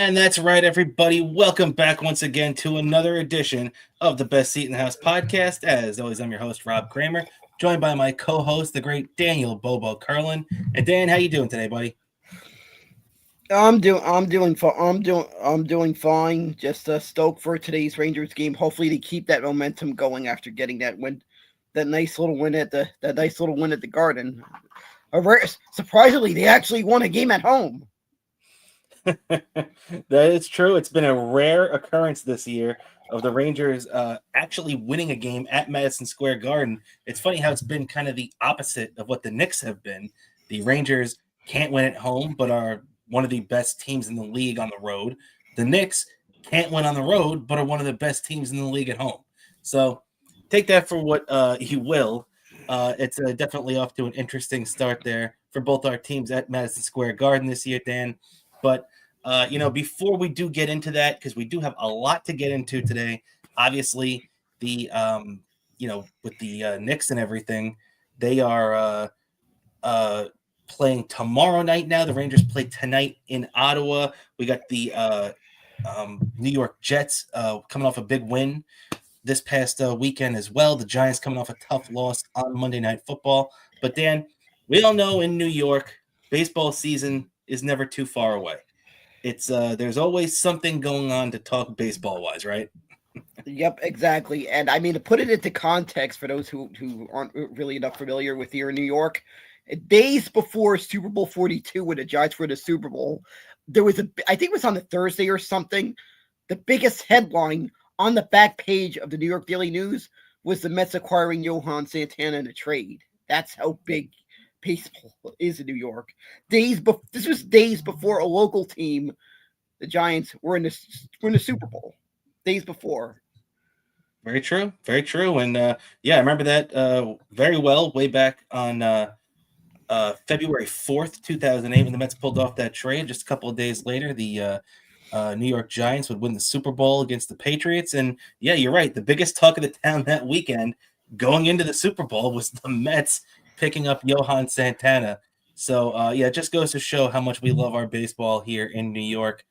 And that's right, everybody. Welcome back once again to another edition of the Best Seat in the House podcast. As always, I'm your host, Rob Kramer, joined by my co-host, the great Daniel Bobo Curlin. And Dan, how you doing today, buddy? I'm doing fine. Just stoked for today's Rangers game. Hopefully, to keep that momentum going after getting that nice little win at the Garden. Surprisingly, they actually won a game at home. That is true. It's been a rare occurrence this year of the Rangers actually winning a game at Madison Square Garden. It's funny how it's been kind of the opposite of what the Knicks have been. The Rangers can't win at home, but are one of the best teams in the league on the road. The Knicks can't win on the road, but are one of the best teams in the league at home. So take that for what you will. It's definitely off to an interesting start there for both our teams at Madison Square Garden this year, Dan. But before we do get into that, because we do have a lot to get into today, obviously with the Knicks and everything, they are playing tomorrow night now. The Rangers play tonight in Ottawa. We got the New York Jets coming off a big win this past weekend as well. The Giants coming off a tough loss on Monday Night Football. But Dan, we all know in New York, baseball season is never too far away. It's there's always something going on to talk baseball wise, right? Yep, exactly. And I mean, to put it into context for those who aren't really enough familiar with here in New York, days before Super Bowl 42, when the Giants were in the Super Bowl, there was I think it was on a Thursday or something, the biggest headline on the back page of the New York Daily News was the Mets acquiring Johan Santana in a trade. That's how big baseball is in New York. This was days before a local team, the Giants, were in the Super Bowl. Days before. Very true. Very true. And I remember that very well way back on February 4th, 2008, when the Mets pulled off that trade. Just a couple of days later, the New York Giants would win the Super Bowl against the Patriots. And yeah, you're right. The biggest talk of the town that weekend going into the Super Bowl was the Mets picking up Johan Santana. So, it just goes to show how much we love our baseball here in New York.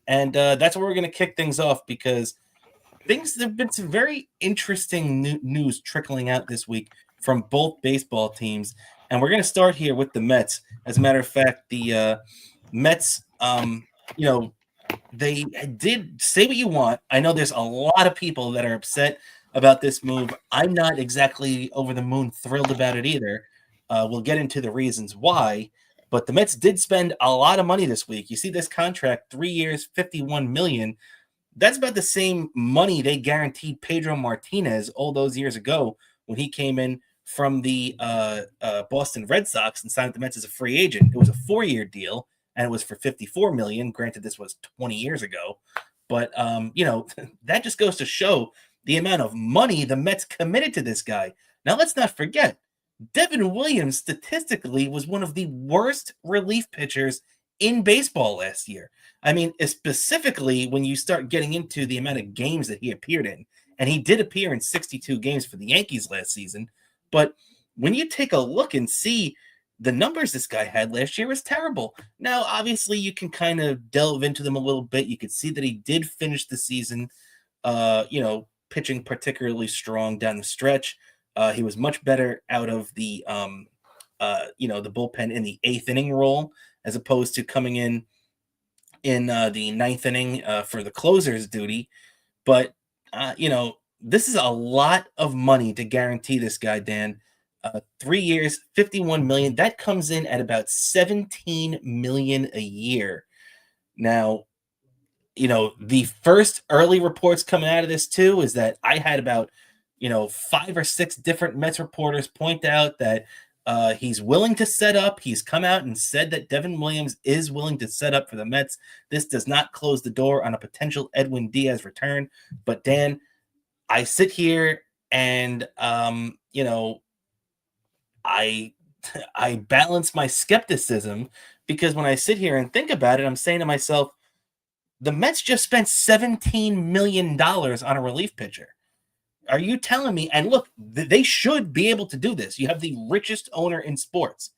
And that's where we're going to kick things off, because there have been some very interesting news trickling out this week from both baseball teams. And we're going to start here with the Mets. As a matter of fact, the Mets, they did say what you want. I know there's a lot of people that are upset about this move. I'm not exactly over the moon thrilled about it either. We'll get into the reasons why. But the Mets did spend a lot of money this week. You see this contract, 3 years, $51 million. That's about the same money they guaranteed Pedro Martinez all those years ago when he came in from the Boston Red Sox and signed with the Mets as a free agent. It was a 4-year deal, and it was for $54 million. Granted, this was 20 years ago. But, that just goes to show the amount of money the Mets committed to this guy. Now, let's not forget, Devin Williams statistically was one of the worst relief pitchers in baseball last year. I mean, specifically when you start getting into the amount of games that he appeared in. And he did appear in 62 games for the Yankees last season. But when you take a look and see the numbers this guy had last year, was terrible. Now, obviously, you can kind of delve into them a little bit. You could see that he did finish the season, pitching particularly strong down the stretch. He was much better out of the bullpen in the 8th inning role, as opposed to coming in the 9th inning for the closer's duty. But, this is a lot of money to guarantee this guy, Dan. 3 years, $51 million. That comes in at about $17 million a year. Now, the first early reports coming out of this too is that I had about 5 or 6 different Mets reporters point out that he's willing to set up. He's come out and said that Devin Williams is willing to set up for the Mets. This does not close the door on a potential Edwin Diaz return. But Dan, I sit here and I balance my skepticism, because when I sit here and think about it, I'm saying to myself, the Mets just spent $17 million on a relief pitcher. Are you telling me? And look, they should be able to do this. You have the richest owner in sports.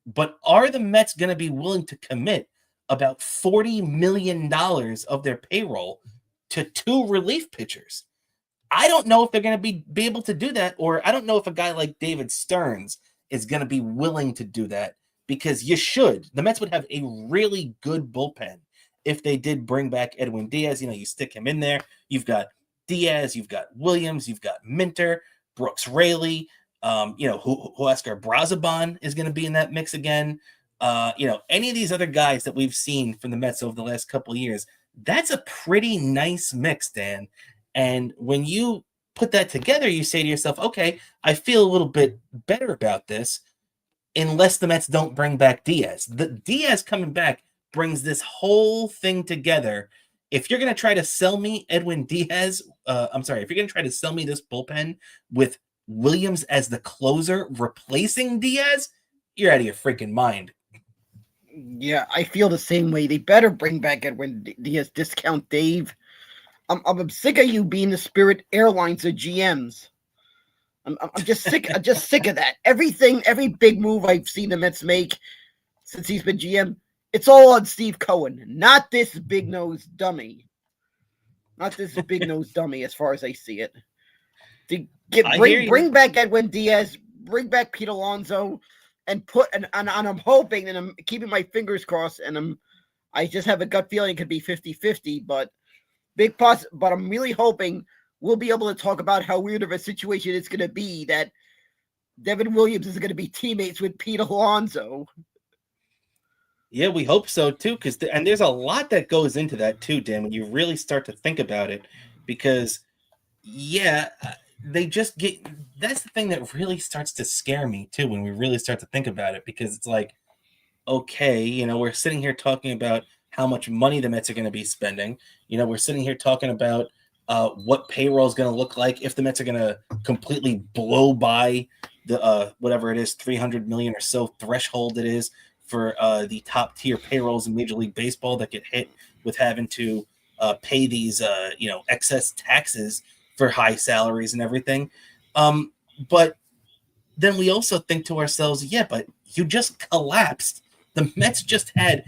But are the Mets going to be willing to commit about $40 million of their payroll to 2 relief pitchers. I don't know if they're going to be able to do that, or I don't know if a guy like David Stearns is going to be willing to do that, because you should. The Mets would have a really good bullpen if they did bring back Edwin Diaz. You stick him in there. You've got Diaz, you've got Williams, you've got Minter, Brooks Raley, Huascar Brazaban is going to be in that mix again. Any of these other guys that we've seen from the Mets over the last couple of years, that's a pretty nice mix, Dan. And when you put that together, you say to yourself, okay, I feel a little bit better about this, unless the Mets don't bring back Diaz. The Diaz coming back brings this whole thing together. If you're going to try to sell me Edwin Diaz, if you're going to try to sell me this bullpen with Williams as the closer replacing Diaz, you're out of your freaking mind. Yeah, I feel the same way. They better bring back Edwin Diaz, discount Dave. I'm sick of you being the Spirit Airlines of GMs. I'm just sick. I'm just sick of that. Every big move I've seen the Mets make since he's been GM, it's all on Steve Cohen, not this big nosed dummy. Not this big nosed dummy, as far as I see it. Bring back Edwin Diaz, bring back Pete Alonso, and I'm hoping, and I'm keeping my fingers crossed, and I just have a gut feeling it could be 50-50, but but I'm really hoping we'll be able to talk about how weird of a situation it's going to be that Devin Williams is going to be teammates with Pete Alonso. Yeah, we hope so too, and there's a lot that goes into that too, Dan, when you really start to think about it, because they just that's the thing that really starts to scare me too, when we really start to think about it, because it's like, okay, we're sitting here talking about how much money the Mets are going to be spending. We're sitting here talking about what payroll is going to look like if the Mets are going to completely blow by the whatever it is, 300 million or so threshold it is for the top tier payrolls in Major League Baseball that get hit with having to pay these excess taxes for high salaries and everything. But then we also think to ourselves, but you just collapsed. The Mets just had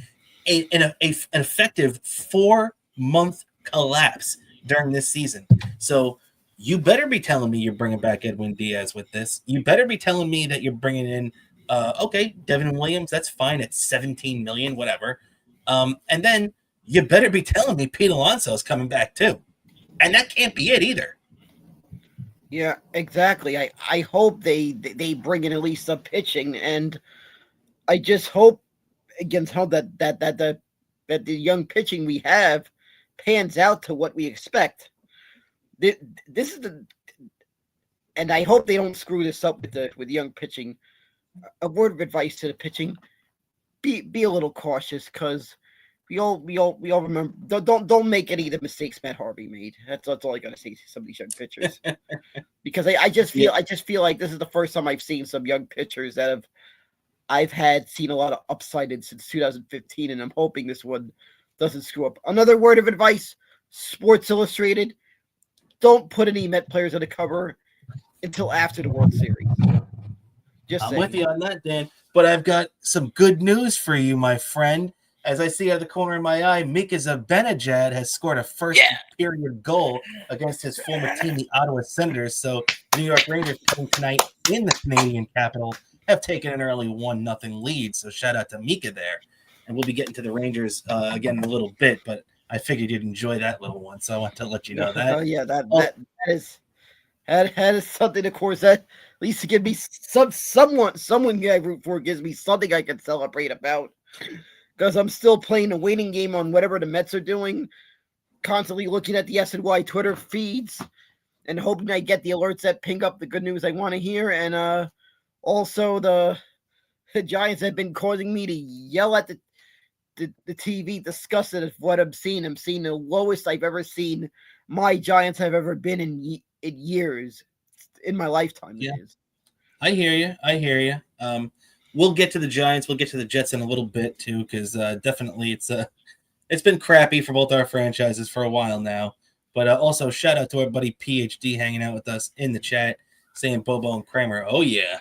an effective 4-month collapse during this season. So you better be telling me you're bringing back Edwin Diaz with this. You better be telling me that you're bringing in, Devin Williams. That's fine at $17 million, whatever. And then you better be telling me Pete Alonso is coming back too. And that can't be it either. Yeah, exactly. I hope they bring in at least some pitching, and I just hope against how that the young pitching we have pans out to what we expect. This is and I hope they don't screw this up with young pitching. A word of advice to the pitching: be a little cautious, because we all remember. Don't make any of the mistakes Matt Harvey made. That's all I gotta say to some of these young pitchers. Because I just feel like this is the first time I've seen some young pitchers that I've seen a lot of upside in since 2015, and I'm hoping this one doesn't screw up. Another word of advice: Sports Illustrated, don't put any Met players on the cover until after the World Series. I'm with you on that, Dan. But I've got some good news for you, my friend. As I see out of the corner of my eye, Mika Zibanejad has scored a first-period goal against his former team, the Ottawa Senators. So New York Rangers playing tonight in the Canadian capital have taken an early 1-0 lead. So shout out to Mika there. And we'll be getting to the Rangers again in a little bit, but I figured you'd enjoy that little one. So I want to let you know that. That is something, of course, that at least to give me someone I root for gives me something I can celebrate about. Because I'm still playing a waiting game on whatever the Mets are doing, constantly looking at the SNY Twitter feeds and hoping I get the alerts that ping up the good news I want to hear. And also the Giants have been causing me to yell at the TV, disgusted at what I'm seeing. I'm seeing the lowest I've ever seen my Giants have ever been in years, in my lifetime. Yeah. I hear you. We'll get to the Giants. We'll get to the Jets in a little bit too, because definitely it's been crappy for both our franchises for a while now. But also shout out to our buddy PhD hanging out with us in the chat, saying Bobo and Cramer. Oh yeah,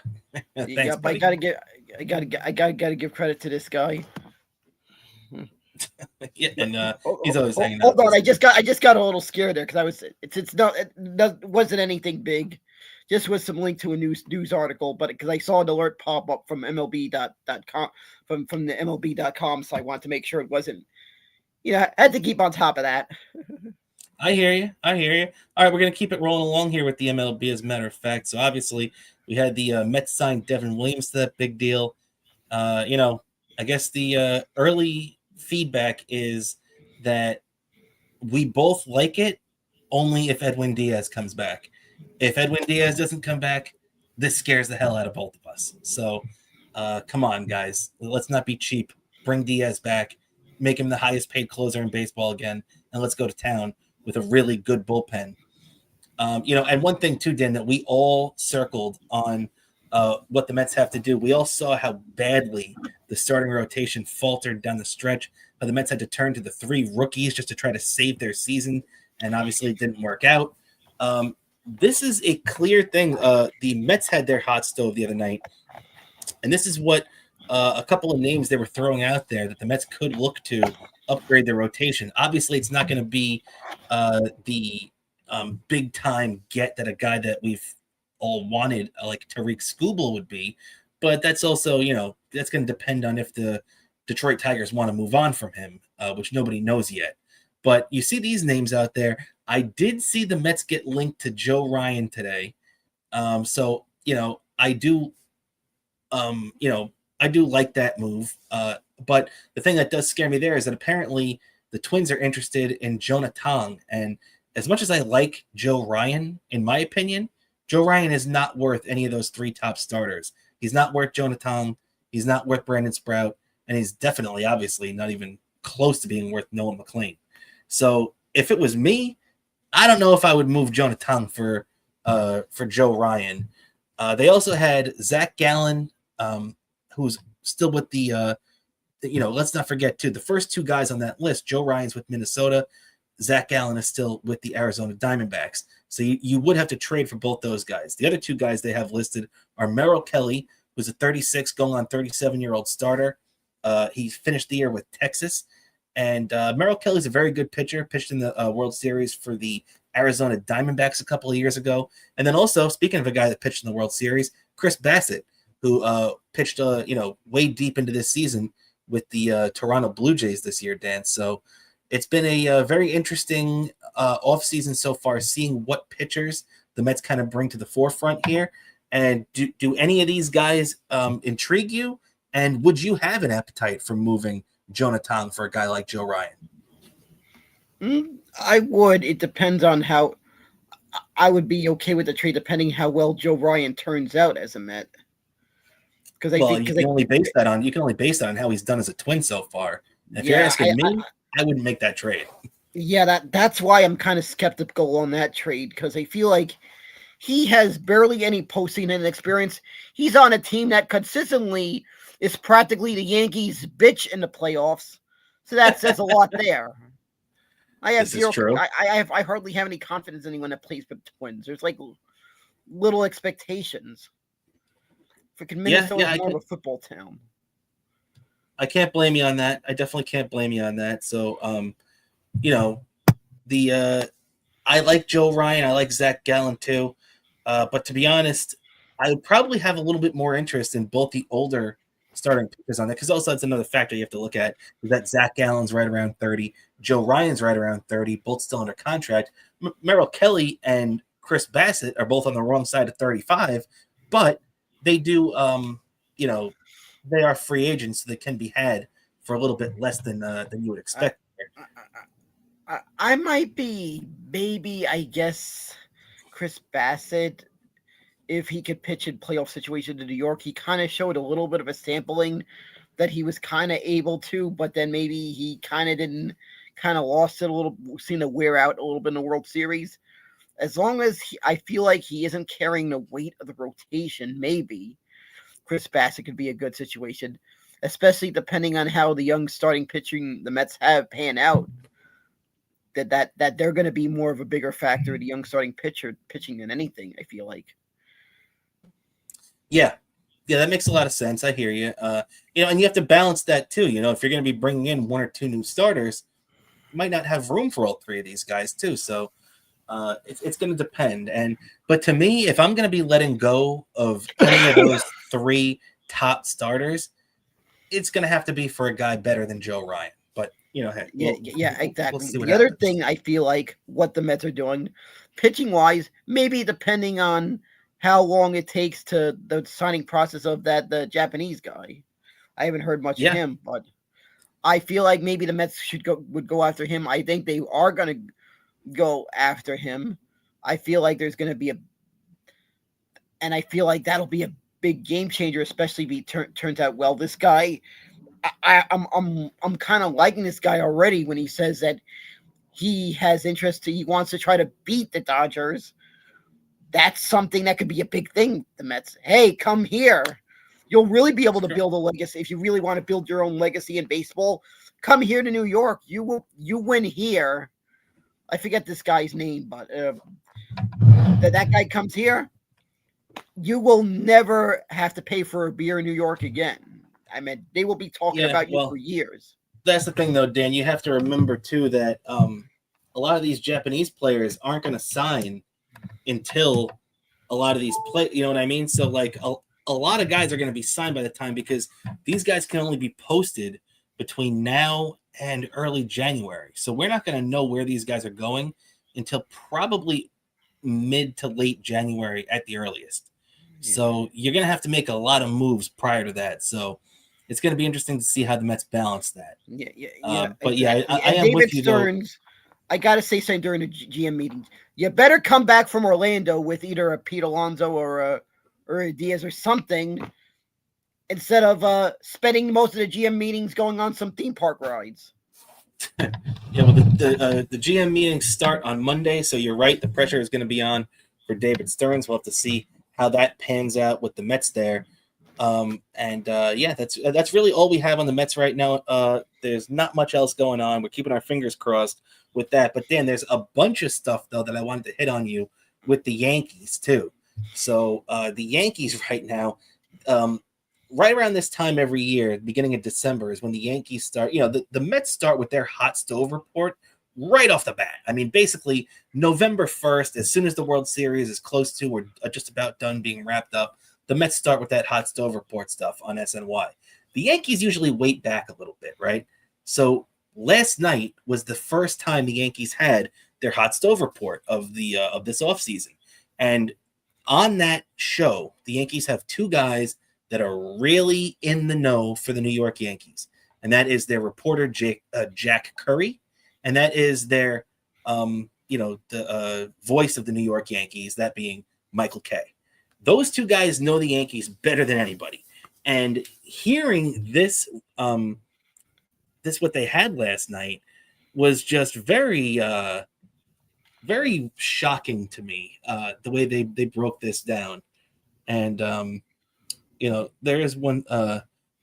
thanks, buddy. I gotta give credit to this guy. Yeah, and he's always hanging out. Hold on, I just got a little scared there because it wasn't anything big. Just was some link to a news article, but because I saw an alert pop up from MLB.com from the MLB.com, so I wanted to make sure it wasn't. I had to keep on top of that. I hear you. All right, we're going to keep it rolling along here with the MLB, as a matter of fact. So, obviously, we had the Mets sign Devin Williams to that big deal. I guess the early feedback is that we both like it only if Edwin Diaz comes back. If Edwin Diaz doesn't come back, this scares the hell out of both of us. So, come on, guys. Let's not be cheap. Bring Diaz back. Make him the highest paid closer in baseball again. And let's go to town with a really good bullpen. And one thing too, Dan, that we all circled on what the Mets have to do. We all saw how badly the starting rotation faltered down the stretch. The Mets had to turn to the 3 rookies just to try to save their season, and obviously it didn't work out. This is a clear thing. The Mets had their hot stove the other night, and this is what a couple of names they were throwing out there that the Mets could look to upgrade their rotation. Obviously, it's not going to be the big time get that a guy that we've all wanted, like Tariq Skubal, would be, but that's also, that's going to depend on if the Detroit Tigers want to move on from him, which nobody knows yet. But you see these names out there. I did see the Mets get linked to Joe Ryan today. So, I do, I do like that move. But the thing that does scare me there is that apparently the Twins are interested in Jonah Tong. And as much as I like Joe Ryan, in my opinion, Joe Ryan is not worth any of those 3 top starters. He's not worth Jonah Tong. He's not worth Brandon Sprout. And he's definitely, obviously, not even close to being worth Noah McLean. So if it was me, I don't know if I would move Jonah Tong for Joe Ryan. They also had Zach Gallen, who's still with the let's not forget, too, the first 2 guys on that list, Joe Ryan's with Minnesota. Zach Gallen is still with the Arizona Diamondbacks. So you would have to trade for both those guys. The other 2 guys they have listed are Merrill Kelly, who's a 36 going on 37-year-old starter. He finished the year with Texas. And Merrill Kelly's a very good pitcher, pitched in the World Series for the Arizona Diamondbacks a couple of years ago. And then also, speaking of a guy that pitched in the World Series, Chris Bassett, who pitched way deep into this season with the Toronto Blue Jays this year, Dan. So it's been a very interesting offseason so far, seeing what pitchers the Mets kind of bring to the forefront here. And do any of these guys intrigue you? And would you have an appetite for moving Jonah Tong for a guy like Joe Ryan? I would. It depends on how I would be okay with the trade, depending how well Joe Ryan turns out as a Met. Because you can only base that on how he's done as a Twin so far. If you're asking me, I wouldn't make that trade. Yeah, that's why I'm kind of skeptical on that trade, because I feel like he has barely any postseason experience. He's on a team that consistently is practically the Yankees' bitch in the playoffs. So that says a lot there. I have zero. I hardly have any confidence in anyone that plays for the Twins. There's like little expectations. Freaking Minnesota is more of a football town. I can't blame you on that. I definitely can't blame you on that. So, I like Joe Ryan. I like Zach Gallen too. But to be honest, I would probably have a little bit more interest in both the older starting pitchers on that, because also that's another factor you have to look at, is that Zach Gallen's right around 30. Joe Ryan's right around 30, both still under contract. Merrill Kelly and Chris Bassett are both on the wrong side of 35, but they do, they are free agents, so they can be had for a little bit less than you would expect. I might be, maybe, I guess, Chris Bassett, if he could pitch in playoff situation to New York. He kind of showed a little bit of a sampling that he was kind of able to, but then maybe he kind of didn't, kind of lost it a little, seemed to wear out a little bit in the World Series. As long as I feel like he isn't carrying the weight of the rotation, maybe Chris Bassett could be a good situation, especially depending on how the young starting pitching the Mets have pan out. That they're going to be more of a bigger factor in the young starting pitching than anything, I feel like. Yeah, that makes a lot of sense. I hear you. And you have to balance that too. If you're going to be bringing in one or two new starters, you might not have room for all three of these guys too. So it's going to depend. But to me, if I'm going to be letting go of any of those three top starters, it's going to have to be for a guy better than Joe Ryan. But heck, exactly. We'll see what the other happens. thing I feel like what the Mets are doing, pitching wise, maybe depending on how long it takes to the signing process of the Japanese guy. I haven't heard much of him, but I feel like maybe the Mets would go after him. I think they are going to go after him. I feel like there's going to be and I feel like that'll be a big game changer, especially if he turns out well. This guy, I'm kind of liking this guy already when he says that he has interest. He wants to try to beat the Dodgers. That's something that could be a big thing. The Mets, hey, come here. You'll really be able to build a legacy if you really want to build your own legacy in baseball. Come here to New York. You win here. I forget this guy's name, but that guy comes here. You will never have to pay for a beer in New York again. I mean, they will be talking about you for years. That's the thing, though, Dan. You have to remember, too, that a lot of these Japanese players aren't going to sign until a lot of these play. You know what I mean? So, like, a lot of guys are going to be signed by the time because these guys can only be posted between now and early January. So we're not going to know where these guys are going until probably mid to late January at the earliest. Yeah. So you're going to have to make a lot of moves prior to that. So it's going to be interesting to see how the Mets balance that. But exactly. I am David with you, Stearns, though. I got to say something during the GM meetings. You better come back from Orlando with either a Pete Alonso or a Diaz or something instead of spending most of the GM meetings going on some theme park rides. Well, the GM meetings start on Monday, so you're right. The pressure is going to be on for David Stearns. We'll have to see how that pans out with the Mets there. That's really all we have on the Mets right now. There's not much else going on. We're keeping our fingers crossed with that. But Dan, there's a bunch of stuff though that I wanted to hit on you with the Yankees too. So the Yankees right now, right around this time every year, beginning of December, is when the Yankees start. The Mets start with their hot stove report right off the bat. I mean, basically November 1st, as soon as the World Series is close to or just about done being wrapped up, the Mets start with that hot stove report stuff on SNY. The Yankees usually wait back a little bit, right? So last night was the first time the Yankees had their hot stove report of this offseason. And on that show, the Yankees have two guys that are really in the know for the New York Yankees. And that is their reporter, Jack Curry. And that is their, the voice of the New York Yankees, that being Michael Kay. Those two guys know the Yankees better than anybody. And hearing this what they had last night was just very, very shocking to me, the way they broke this down. And, there is one,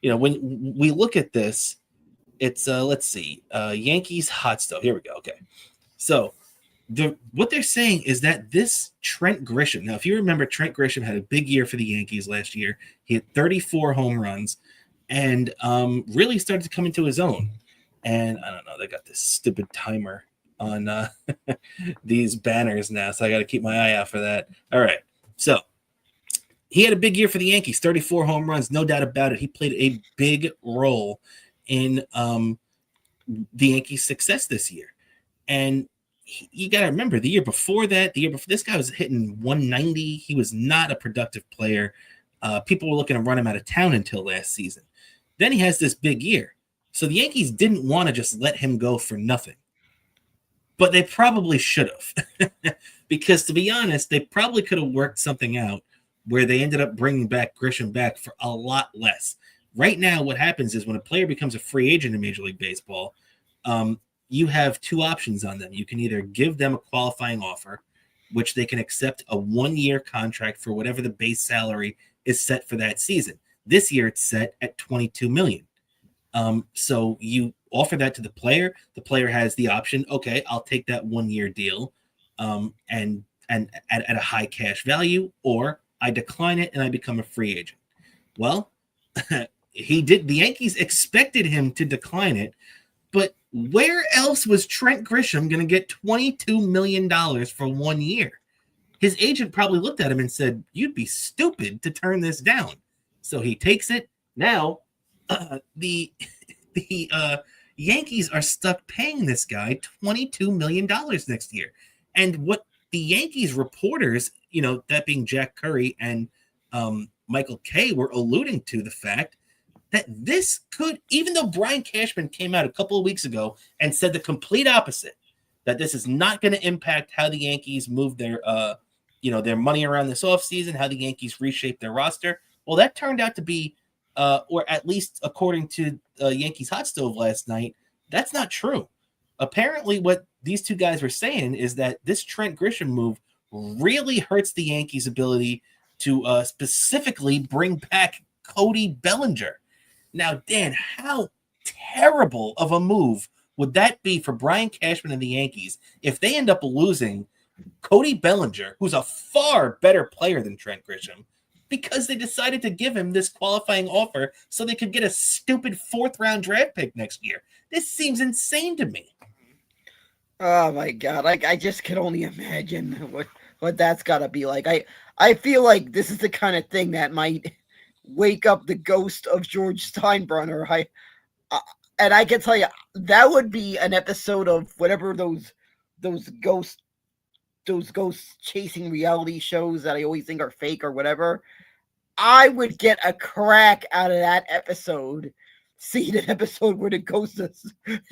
when we look at this, it's, let's see, Yankees hot stove. Here we go. Okay. So what they're saying is that this Trent Grisham, now, if you remember, Trent Grisham had a big year for the Yankees last year. He had 34 home runs and really started to come into his own. And I don't know, they got this stupid timer on these banners now, so I got to keep my eye out for that. All right. So he had a big year for the Yankees, 34 home runs, no doubt about it. He played a big role in the Yankees' success this year. And you got to remember, the year before, this guy was hitting 190. He was not a productive player. People were looking to run him out of town until last season. Then he has this big year. So the Yankees didn't want to just let him go for nothing. But they probably should have. Because to be honest, they probably could have worked something out where they ended up bringing Grisham back for a lot less. Right now, what happens is when a player becomes a free agent in Major League Baseball, you have two options on them. You can either give them a qualifying offer, which they can accept a 1-year contract for whatever the base salary is set for that season. This year, it's set at $22 million. So you offer that to the player. The player has the option. Okay, I'll take that 1-year deal, and at a high cash value, or I decline it and I become a free agent. Well, he did. The Yankees expected him to decline it, but where else was Trent Grisham going to get $22 million for 1 year? His agent probably looked at him and said, "You'd be stupid to turn this down." So he takes it. Now, the Yankees are stuck paying this guy $22 million next year. And what the Yankees reporters, that being Jack Curry and Michael Kay, were alluding to the fact that this could, even though Brian Cashman came out a couple of weeks ago and said the complete opposite, that this is not going to impact how the Yankees move their money around this offseason, how the Yankees reshape their roster. Well, that turned out to be, or at least according to Yankees Hot Stove last night, that's not true. Apparently, what these two guys were saying is that this Trent Grisham move really hurts the Yankees' ability to specifically bring back Cody Bellinger. Now, Dan, how terrible of a move would that be for Brian Cashman and the Yankees if they end up losing Cody Bellinger, who's a far better player than Trent Grisham, because they decided to give him this qualifying offer so they could get a stupid 4th-round draft pick next year? This seems insane to me. Oh my God. I just can only imagine what that's got to be like. I feel like this is the kind of thing that might wake up the ghost of George Steinbrenner. And I can tell you, that would be an episode of whatever those ghost chasing reality shows that I always think are fake or whatever. I would get a crack out of that episode. See an episode where the ghost of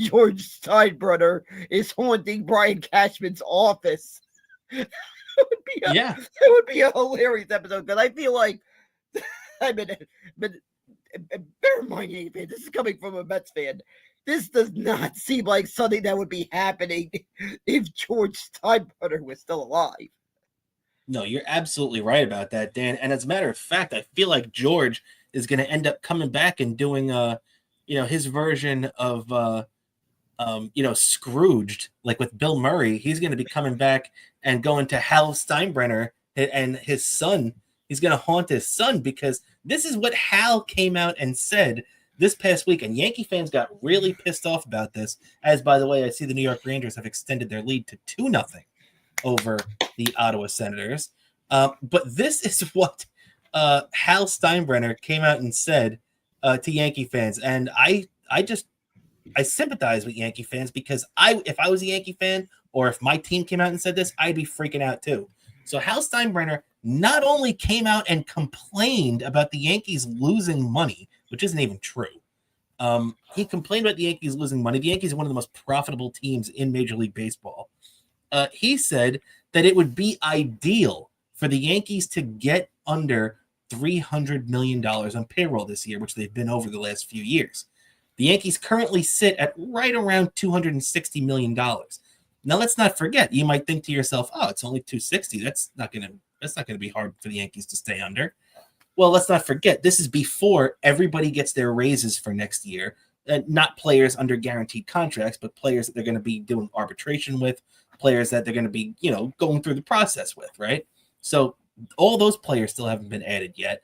George Steinbrenner is haunting Brian Cashman's office. It would be a hilarious episode, because I feel like bear in mind, this is coming from a Mets fan. This does not seem like something that would be happening if George Steinbrenner was still alive. No, you're absolutely right about that, Dan. And as a matter of fact, I feel like George is going to end up coming back and doing, his version of, Scrooged, like with Bill Murray. He's going to be coming back and going to Hal Steinbrenner and his son. He's going to haunt his son, because this is what Hal came out and said this past week, and Yankee fans got really pissed off about this. As, by the way, I see the New York Rangers have extended their lead to 2-0 over the Ottawa Senators. But this is what Hal Steinbrenner came out and said to Yankee fans. And I sympathize with Yankee fans, because if I was a Yankee fan, or if my team came out and said this, I'd be freaking out too. So Hal Steinbrenner not only came out and complained about the Yankees losing money, which isn't even true. He complained about the Yankees losing money. The Yankees are one of the most profitable teams in Major League Baseball. He said that it would be ideal for the Yankees to get under $300 million on payroll this year, which they've been over the last few years. The Yankees currently sit at right around $260 million. Now, let's not forget, you might think to yourself, oh, it's only 260. That's not going to be hard for the Yankees to stay under. Well, let's not forget, this is before everybody gets their raises for next year. Not players under guaranteed contracts, but players that they're going to be doing arbitration with, players that they're going to be, going through the process with, right? So all those players still haven't been added yet.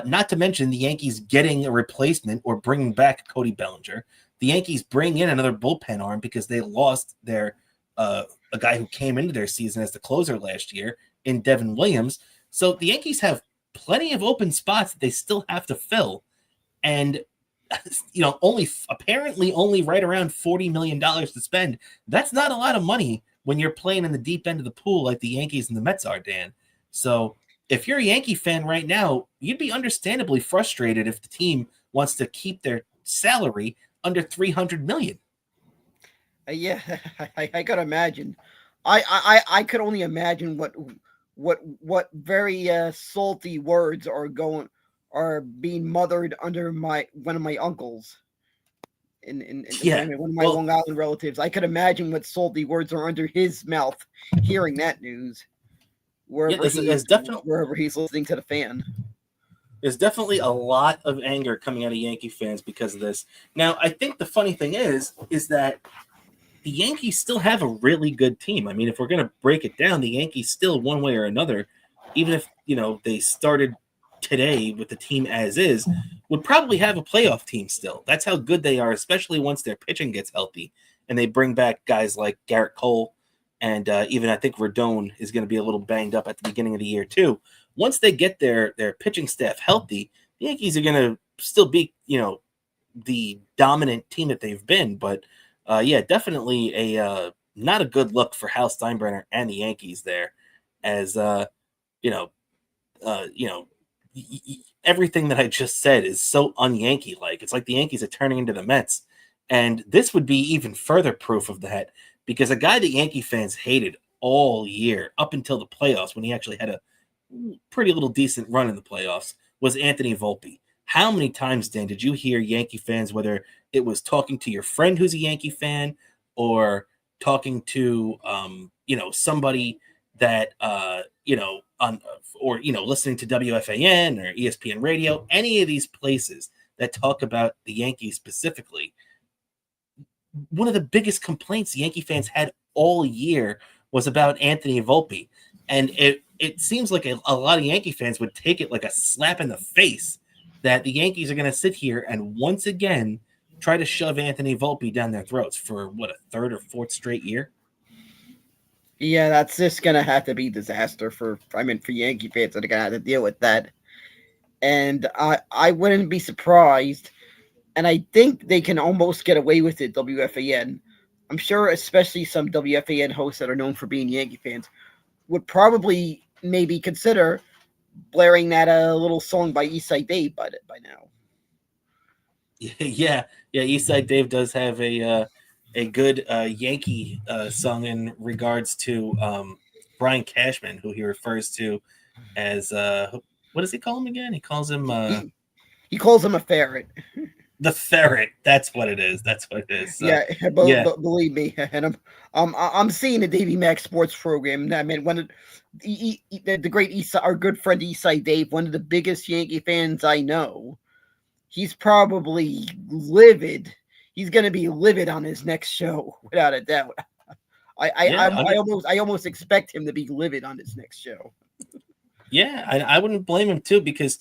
Not to mention the Yankees getting a replacement or bringing back Cody Bellinger. The Yankees bring in another bullpen arm because they lost their a guy who came into their season as the closer last year in Devin Williams. So the Yankees have plenty of open spots that they still have to fill. And, only right around $40 million to spend. That's not a lot of money when you're playing in the deep end of the pool like the Yankees and the Mets are, Dan. So if you're a Yankee fan right now, you'd be understandably frustrated if the team wants to keep their salary under $300 million. Yeah, I could imagine. I could only imagine what very salty words are being mothered under one of my uncles in one of my Long Island relatives. I could imagine what salty words are under his mouth hearing that news. Wherever he's listening to the fan. There's definitely a lot of anger coming out of Yankee fans because of this. Now, I think the funny thing is that the Yankees still have a really good team. I mean, if we're going to break it down, the Yankees still, one way or another, even if, they started today with the team as is, would probably have a playoff team still. That's how good they are, especially once their pitching gets healthy and they bring back guys like Garrett Cole, and even I think Rodon is going to be a little banged up at the beginning of the year too. Once they get their pitching staff healthy, the Yankees are going to still be, the dominant team that they've been. But yeah, definitely a not a good look for Hal Steinbrenner and the Yankees there, as everything that I just said is so un-Yankee like. It's like the Yankees are turning into the Mets, and this would be even further proof of that, because a guy that Yankee fans hated all year up until the playoffs, when he actually had a pretty little decent run in the playoffs, was Anthony Volpe. How many times, Dan, did you hear Yankee fans, whether it was talking to your friend who's a Yankee fan or talking to somebody that listening to WFAN or ESPN radio, any of these places that talk about the Yankees specifically, one of the biggest complaints Yankee fans had all year was about Anthony Volpe. And it seems like a lot of Yankee fans would take it like a slap in the face that the Yankees are going to sit here and once again try to shove Anthony Volpe down their throats for a third or fourth straight year. Yeah, that's just going to have to be disaster for Yankee fans that are going to have to deal with that. And I wouldn't be surprised. And I think they can almost get away with it, WFAN. I'm sure especially some WFAN hosts that are known for being Yankee fans would probably maybe consider blaring that little song by Eastside Dave by now. Yeah. Eastside Dave does have a good Yankee song in regards to Brian Cashman, who he refers to as what does he call him again? He calls him he calls him a ferret. The ferret. That's what it is. So, yeah, believe me. And I'm seeing the Davey Max Sports program. I mean, the great our good friend Eastside Dave, one of the biggest Yankee fans I know. He's probably livid. He's going to be livid on his next show, without a doubt. I almost expect him to be livid on his next show. Yeah, I wouldn't blame him too, because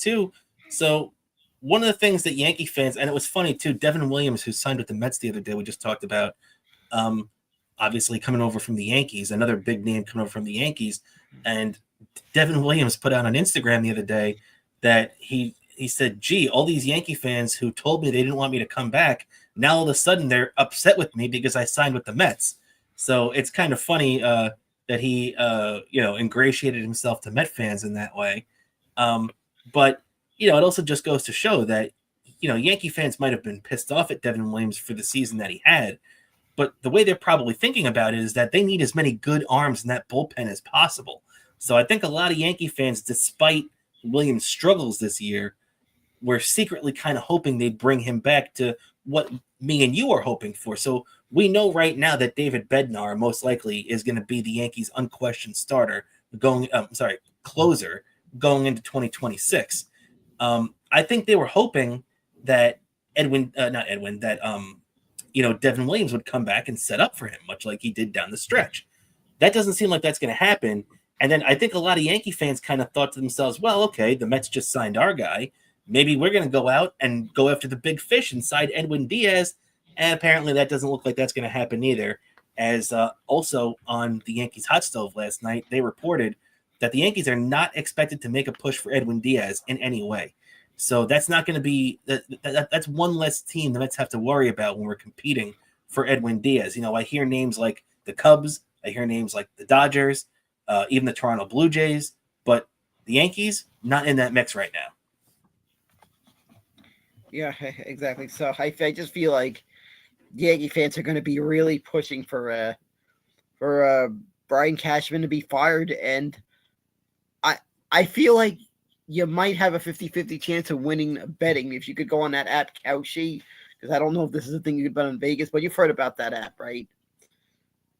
so one of the things that Yankee fans, and it was funny too, Devin Williams, who signed with the Mets the other day, we just talked about, obviously coming over from the Yankees, another big name coming over from the Yankees, and Devin Williams put out on Instagram the other day that he said, gee, all these Yankee fans who told me they didn't want me to come back, now all of a sudden they're upset with me because I signed with the Mets. So it's kind of funny that he, ingratiated himself to Met fans in that way. But, it also just goes to show that, Yankee fans might have been pissed off at Devin Williams for the season that he had, but the way they're probably thinking about it is that they need as many good arms in that bullpen as possible. So I think a lot of Yankee fans, despite Williams' struggles this year, were secretly kind of hoping they'd bring him back to what me and you are hoping for. So we know right now that David Bednar most likely is going to be the Yankees' unquestioned closer going into 2026. I think they were hoping that Devin Williams would come back and set up for him, much like he did down the stretch. That doesn't seem like that's going to happen. And then I think a lot of Yankee fans kind of thought to themselves, well, okay, the Mets just signed our guy. Maybe we're going to go out and go after the big fish inside Edwin Diaz. And apparently that doesn't look like that's going to happen either. As also on the Yankees hot stove last night, they reported that the Yankees are not expected to make a push for Edwin Diaz in any way. So that's not going to be that's one less team the Mets have to worry about when we're competing for Edwin Diaz. I hear names like the Cubs, I hear names like the Dodgers, even the Toronto Blue Jays, but the Yankees not in that mix right now. Yeah, exactly. So I just feel like Yankee fans are going to be really pushing for Brian Cashman to be fired, and I feel like you might have a 50-50 chance of winning betting if you could go on that app Kalshi, because I don't know if this is a thing you could bet on Vegas, but you've heard about that app, right?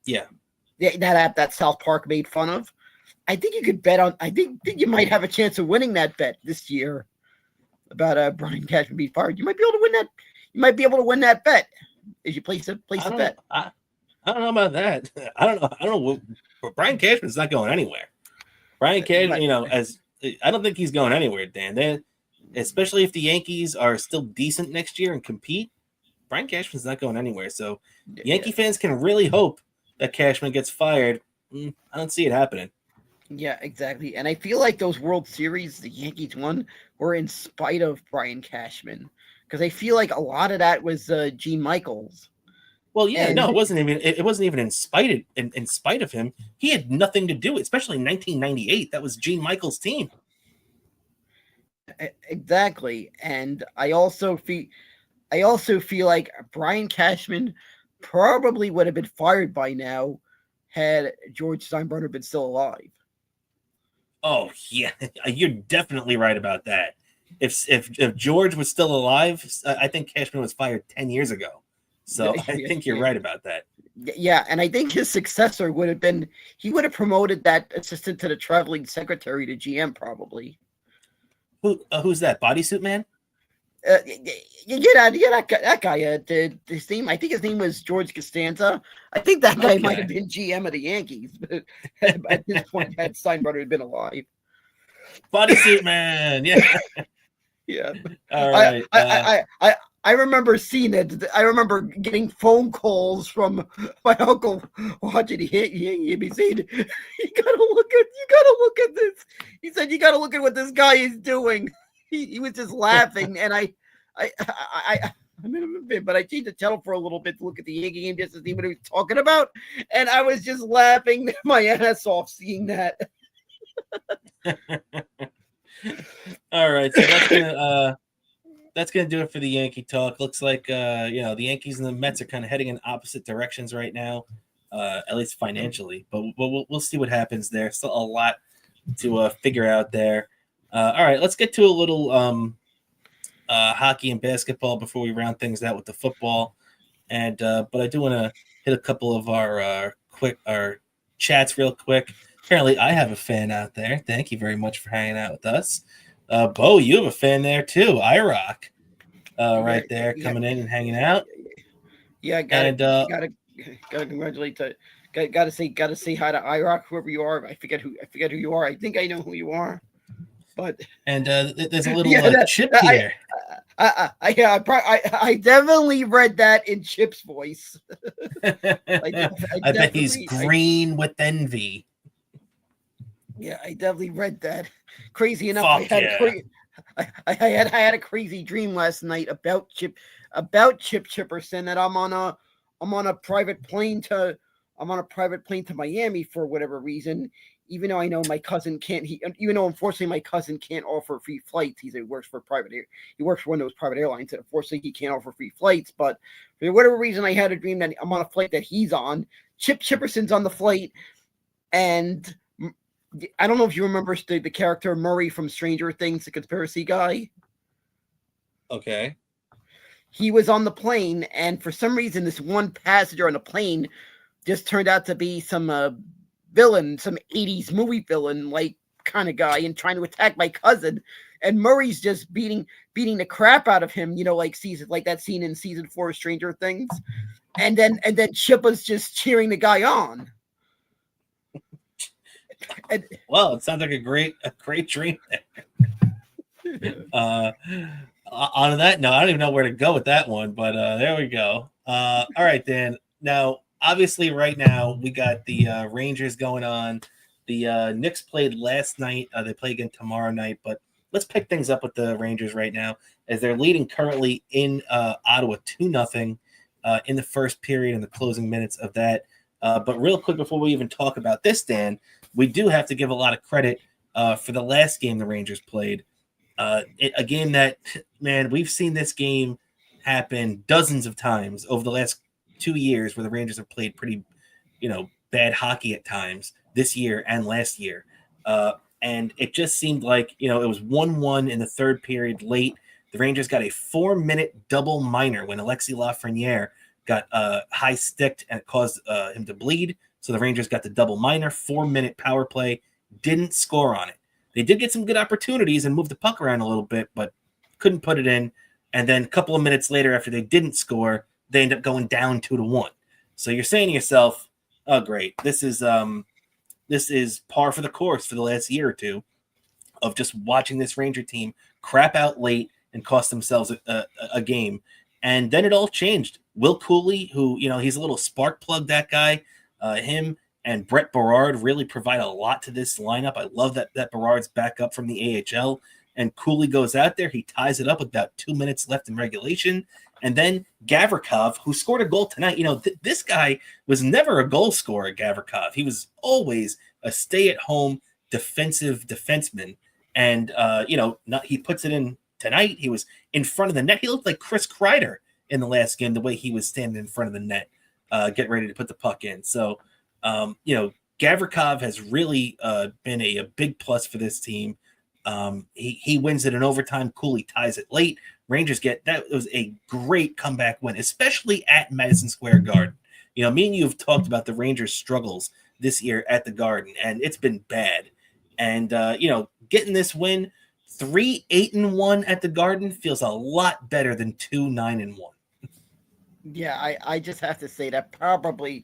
Yeah. That app that South Park made fun of. I think you could bet on. I think you might have a chance of winning that bet this year about Brian Cashman being fired. You might be able to win that. You might be able to win that bet if you place a bet. I don't know about that. I don't know. But Brian Cashman's not going anywhere. Brian Cashman, I don't think he's going anywhere, Dan. Especially if the Yankees are still decent next year and compete, Brian Cashman's not going anywhere. So Yankee fans can really hope that Cashman gets fired. I don't see it happening. Yeah, exactly. And I feel like those World Series the Yankees won were in spite of Brian Cashman, because I feel like a lot of that was Gene Michaels. Well, yeah, no, it wasn't even in spite of him. He had nothing to do, especially in 1998. That was Gene Michaels' team. Exactly. And I also feel like Brian Cashman probably would have been fired by now had George Steinbrenner been still alive. Oh yeah, you're definitely right about that. If George was still alive, I think Cashman was fired 10 years ago. So I think you're right about that. Yeah, and I think his successor would have promoted that assistant to the traveling secretary to GM probably. Who's that? Bodysuit Man? That guy. His name, I think his name was George Costanza. I think that guy might have been GM of the Yankees, but at this point, had Steinbrenner had been alive. Bodysuit Man, yeah, yeah. All right. I remember seeing it. I remember getting phone calls from my uncle watching he saying, you gotta look at this. He said, you gotta look at what this guy is doing. He was just laughing, and I'm in a bit, but I changed the channel for a little bit to look at the Yankee game just to see what he was talking about, and I was just laughing my ass off seeing that. All right, so that's gonna do it for the Yankee talk. Looks like the Yankees and the Mets are kind of heading in opposite directions right now, at least financially. But we'll see what happens there. Still a lot to figure out there. All right, let's get to a little hockey and basketball before we round things out with the football. And but I do want to hit a couple of our chats real quick. Apparently, I have a fan out there. Thank you very much for hanging out with us. Bo, you have a fan there too. IROC, right there, coming in and hanging out. Yeah, gotta congratulate. Gotta say hi to IROC, whoever you are. I forget who you are. I think I know who you are. But there's a little Chip here. I definitely read that in Chip's voice. I bet he's green with envy. Yeah, I definitely read that. Crazy enough, I had a crazy dream last night about Chip Chipperson that I'm on a private plane to Miami for whatever reason. Even though I know my cousin can't, even though unfortunately my cousin can't offer free flights. He works for he works for one of those private airlines, and unfortunately he can't offer free flights. But for whatever reason, I had a dream that I'm on a flight that he's on. Chip Chipperson's on the flight, and I don't know if you remember the character Murray from Stranger Things, the conspiracy guy. Okay. He was on the plane, and for some reason, this one passenger on the plane just turned out to be some villain, some 80s movie villain like kind of guy, and trying to attack my cousin. And Murray's just beating the crap out of him, like that scene in season 4 of Stranger Things. And then Chip was just cheering the guy on. Well, it sounds like a great dream there. On that note, I don't even know where to go with that one, but there we go. All right, Dan. Now, obviously, right now we got the Rangers going on. The Knicks played last night. They play again tomorrow night. But let's pick things up with the Rangers right now, as they're leading currently in Ottawa 2-0 in the first period and the closing minutes of that. But real quick, before we even talk about this, Dan, we do have to give a lot of credit for the last game the Rangers played. A game that, man, we've seen this game happen dozens of times over the last 2 years, where the Rangers have played pretty, bad hockey at times this year and last year. And it just seemed like, it was 1-1 in the third period late. The Rangers got a 4-minute double minor when Alexis Lafreniere got high sticked, and it caused him to bleed. So the Rangers got the double minor, 4-minute power play, didn't score on it. They did get some good opportunities and move the puck around a little bit, but couldn't put it in. And then a couple of minutes later, after they didn't score, they end up going down 2-1. So you're saying to yourself, oh, great. This is par for the course for the last year or two. of just watching this Ranger team crap out late and cost themselves a game. And then it all changed. Will Cooley, who, he's a little spark plug, that guy, him and Brett Berard really provide a lot to this lineup. I love that Berard's back up from the AHL, and Cooley goes out there. He ties it up with about 2 minutes left in regulation. And then Gavrikov, who scored a goal tonight. This guy was never a goal scorer, Gavrikov. He was always a stay-at-home defensive defenseman. And, he puts it in tonight. He was in front of the net. He looked like Chris Kreider in the last game, the way he was standing in front of the net, getting ready to put the puck in. So, Gavrikov has really been a big plus for this team. He wins it in overtime. Cooley ties it late. Rangers that was a great comeback win, especially at Madison Square Garden. Me and you have talked about the Rangers' struggles this year at the Garden, and it's been bad. And getting this win, 3-8-1 at the Garden feels a lot better than 2-9-1. Yeah, I just have to say that probably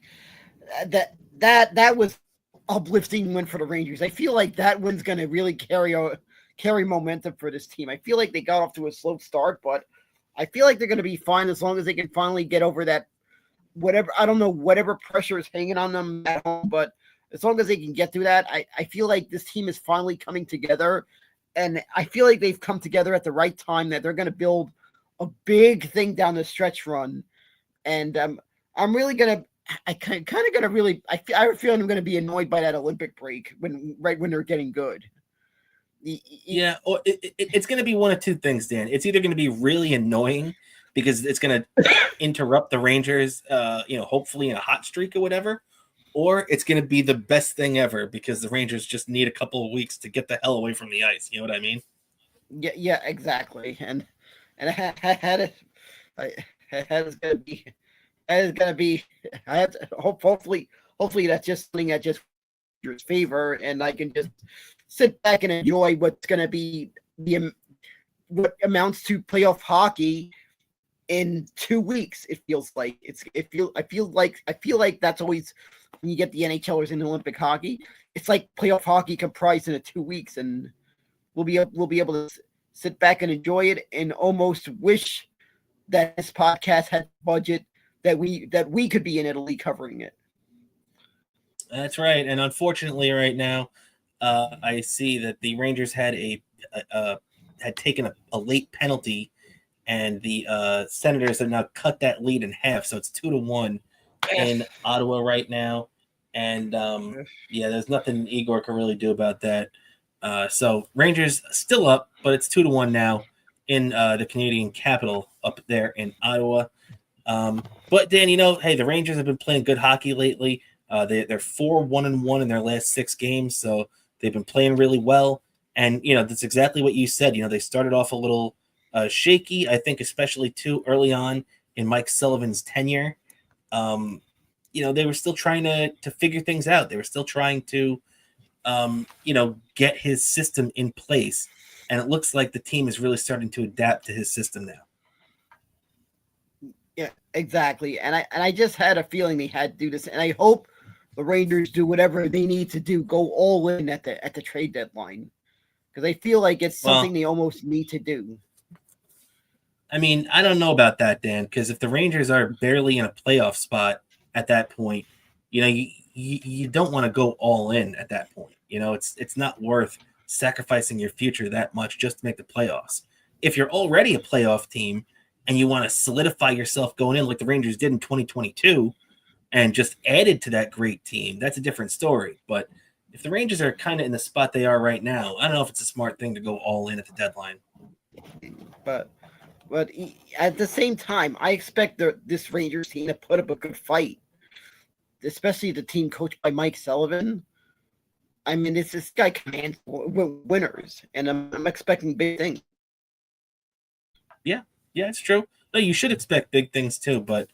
that was uplifting win for the Rangers. I feel like that one's going to really carry momentum for this team. I feel like they got off to a slow start, but I feel like they're going to be fine as long as they can finally get over that whatever pressure is hanging on them at home. But as long as they can get through that, I feel like this team is finally coming together, and I feel like they've come together at the right time, that they're going to build a big thing down the stretch run. And I'm really going to I kind of gonna really. I have a feeling I'm going to be annoyed by that Olympic break right when they're getting good. Yeah, or it's going to be one of two things, Dan. It's either going to be really annoying because it's going to interrupt the Rangers, hopefully in a hot streak or whatever, or it's going to be the best thing ever because the Rangers just need a couple of weeks to get the hell away from the ice. You know what I mean? Yeah, exactly. And I had it's gonna be. I have to hopefully that's just something that just your favor, and I can just sit back and enjoy what's gonna be what amounts to playoff hockey in 2 weeks. It feels like I feel like that's always when you get the NHLers in Olympic hockey. It's like playoff hockey comprised in 2 weeks, and we'll be able to sit back and enjoy it, and almost wish that this podcast had budget that we could be in Italy covering it. That's right. And unfortunately right now, I see that the Rangers had had taken a late penalty, and the Senators have now cut that lead in half. So it's 2-1 in Ottawa right now. And there's nothing Igor can really do about that. So Rangers still up, but it's 2-1 now in the Canadian capital up there in Ottawa. But Dan, hey, the Rangers have been playing good hockey lately. They're 4-1-1 in their last 6 games, so they've been playing really well. And that's exactly what you said. They started off a little shaky, I think, especially too early on in Mike Sullivan's tenure. They were still trying to figure things out. They were still trying to, get his system in place. And it looks like the team is really starting to adapt to his system now. Yeah, exactly. And I just had a feeling they had to do this, and I hope the Rangers do whatever they need to do, go all in at the trade deadline, because I feel like it's something they almost need to do. I mean, I don't know about that, Dan, because if the Rangers are barely in a playoff spot at that point, you don't want to go all in at that point. It's not worth sacrificing your future that much just to make the playoffs. If you're already a playoff team and you want to solidify yourself going in like the Rangers did in 2022 and just added to that great team, that's a different story. But if the Rangers are kind of in the spot they are right now, I don't know if it's a smart thing to go all in at the deadline. But at the same time, I expect this Rangers team to put up a good fight, especially the team coached by Mike Sullivan. I mean, this guy commands winners, and I'm expecting big things. Yeah, it's true. No, you should expect big things too, but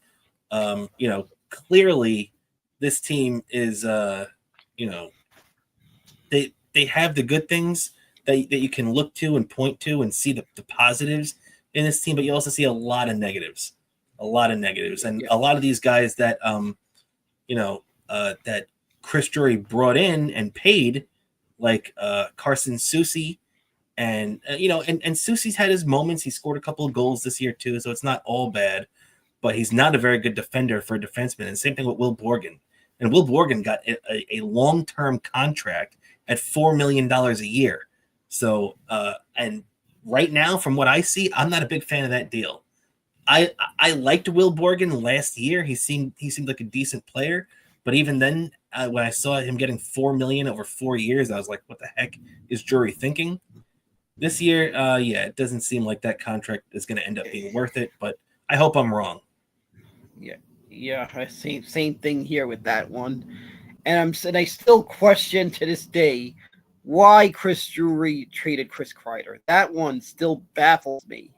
clearly this team is they have the good things that you can look to and point to and see the positives in this team, but you also see a lot of negatives. And a lot of these guys that that Chris Drury brought in and paid, like Carson Soucy And and Soucy's had his moments. He scored a couple of goals this year too, so it's not all bad. But he's not a very good defender for a defenseman. And same thing with Will Borgen. And Will Borgen got a long-term contract at $4 million a year. So, and right now, from what I see, I'm not a big fan of that deal. I liked Will Borgen last year. He seemed like a decent player, but even then, when I saw him getting $4 million over 4 years, I was like, "What the heck is Drury thinking?" This year, yeah, it doesn't seem like that contract is going to end up being worth it. But I hope I'm wrong. Yeah, same thing here with that one, and I still question to this day why Chris Drury traded Chris Kreider. That one still baffles me.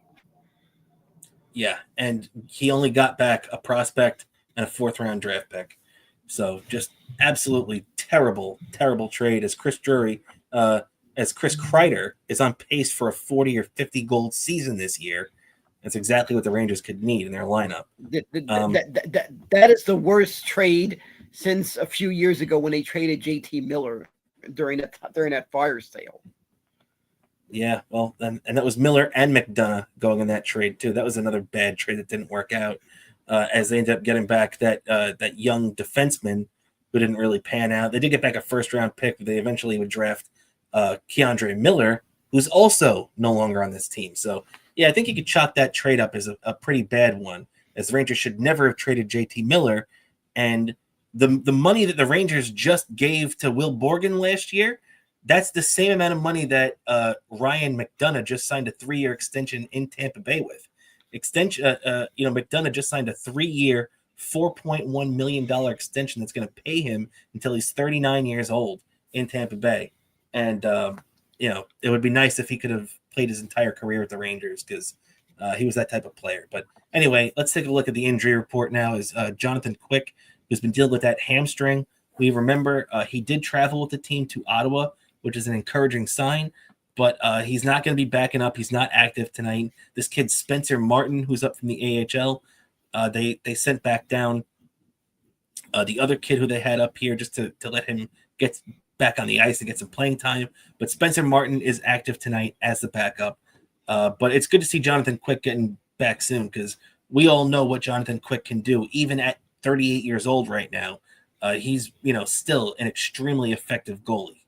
Yeah, and he only got back a prospect and a 4th-round draft pick. So just absolutely terrible trade as Chris Kreider is on pace for a 40 or 50 goal season this year. That's exactly what the Rangers could need in their lineup. That is the worst trade since a few years ago when they traded JT Miller during that fire sale. Yeah, well, and that was Miller and McDonough going in that trade too. That was another bad trade that didn't work out, as they ended up getting back that young defenseman who didn't really pan out. They did get back a 1st-round pick, but they eventually would draft Keandre Miller, who's also no longer on this team. So, yeah, I think you could chalk that trade up as a pretty bad one, as the Rangers should never have traded JT Miller. And the money that the Rangers just gave to Will Borgen last year, that's the same amount of money that Ryan McDonough just signed a 3-year extension in Tampa Bay with. McDonough just signed a 3-year, $4.1 million extension that's going to pay him until he's 39 years old in Tampa Bay. And, it would be nice if he could have played his entire career with the Rangers because he was that type of player. But anyway, let's take a look at the injury report now. Is Jonathan Quick, who's been dealing with that hamstring. We remember he did travel with the team to Ottawa, which is an encouraging sign, but he's not going to be backing up. He's not active tonight. This kid, Spencer Martin, who's up from the AHL, they sent back down the other kid who they had up here just to let him get back on the ice and get some playing time. But Spencer Martin is active tonight as the backup. But it's good to see Jonathan Quick getting back soon because we all know what Jonathan Quick can do, even at 38 years old right now. He's still an extremely effective goalie.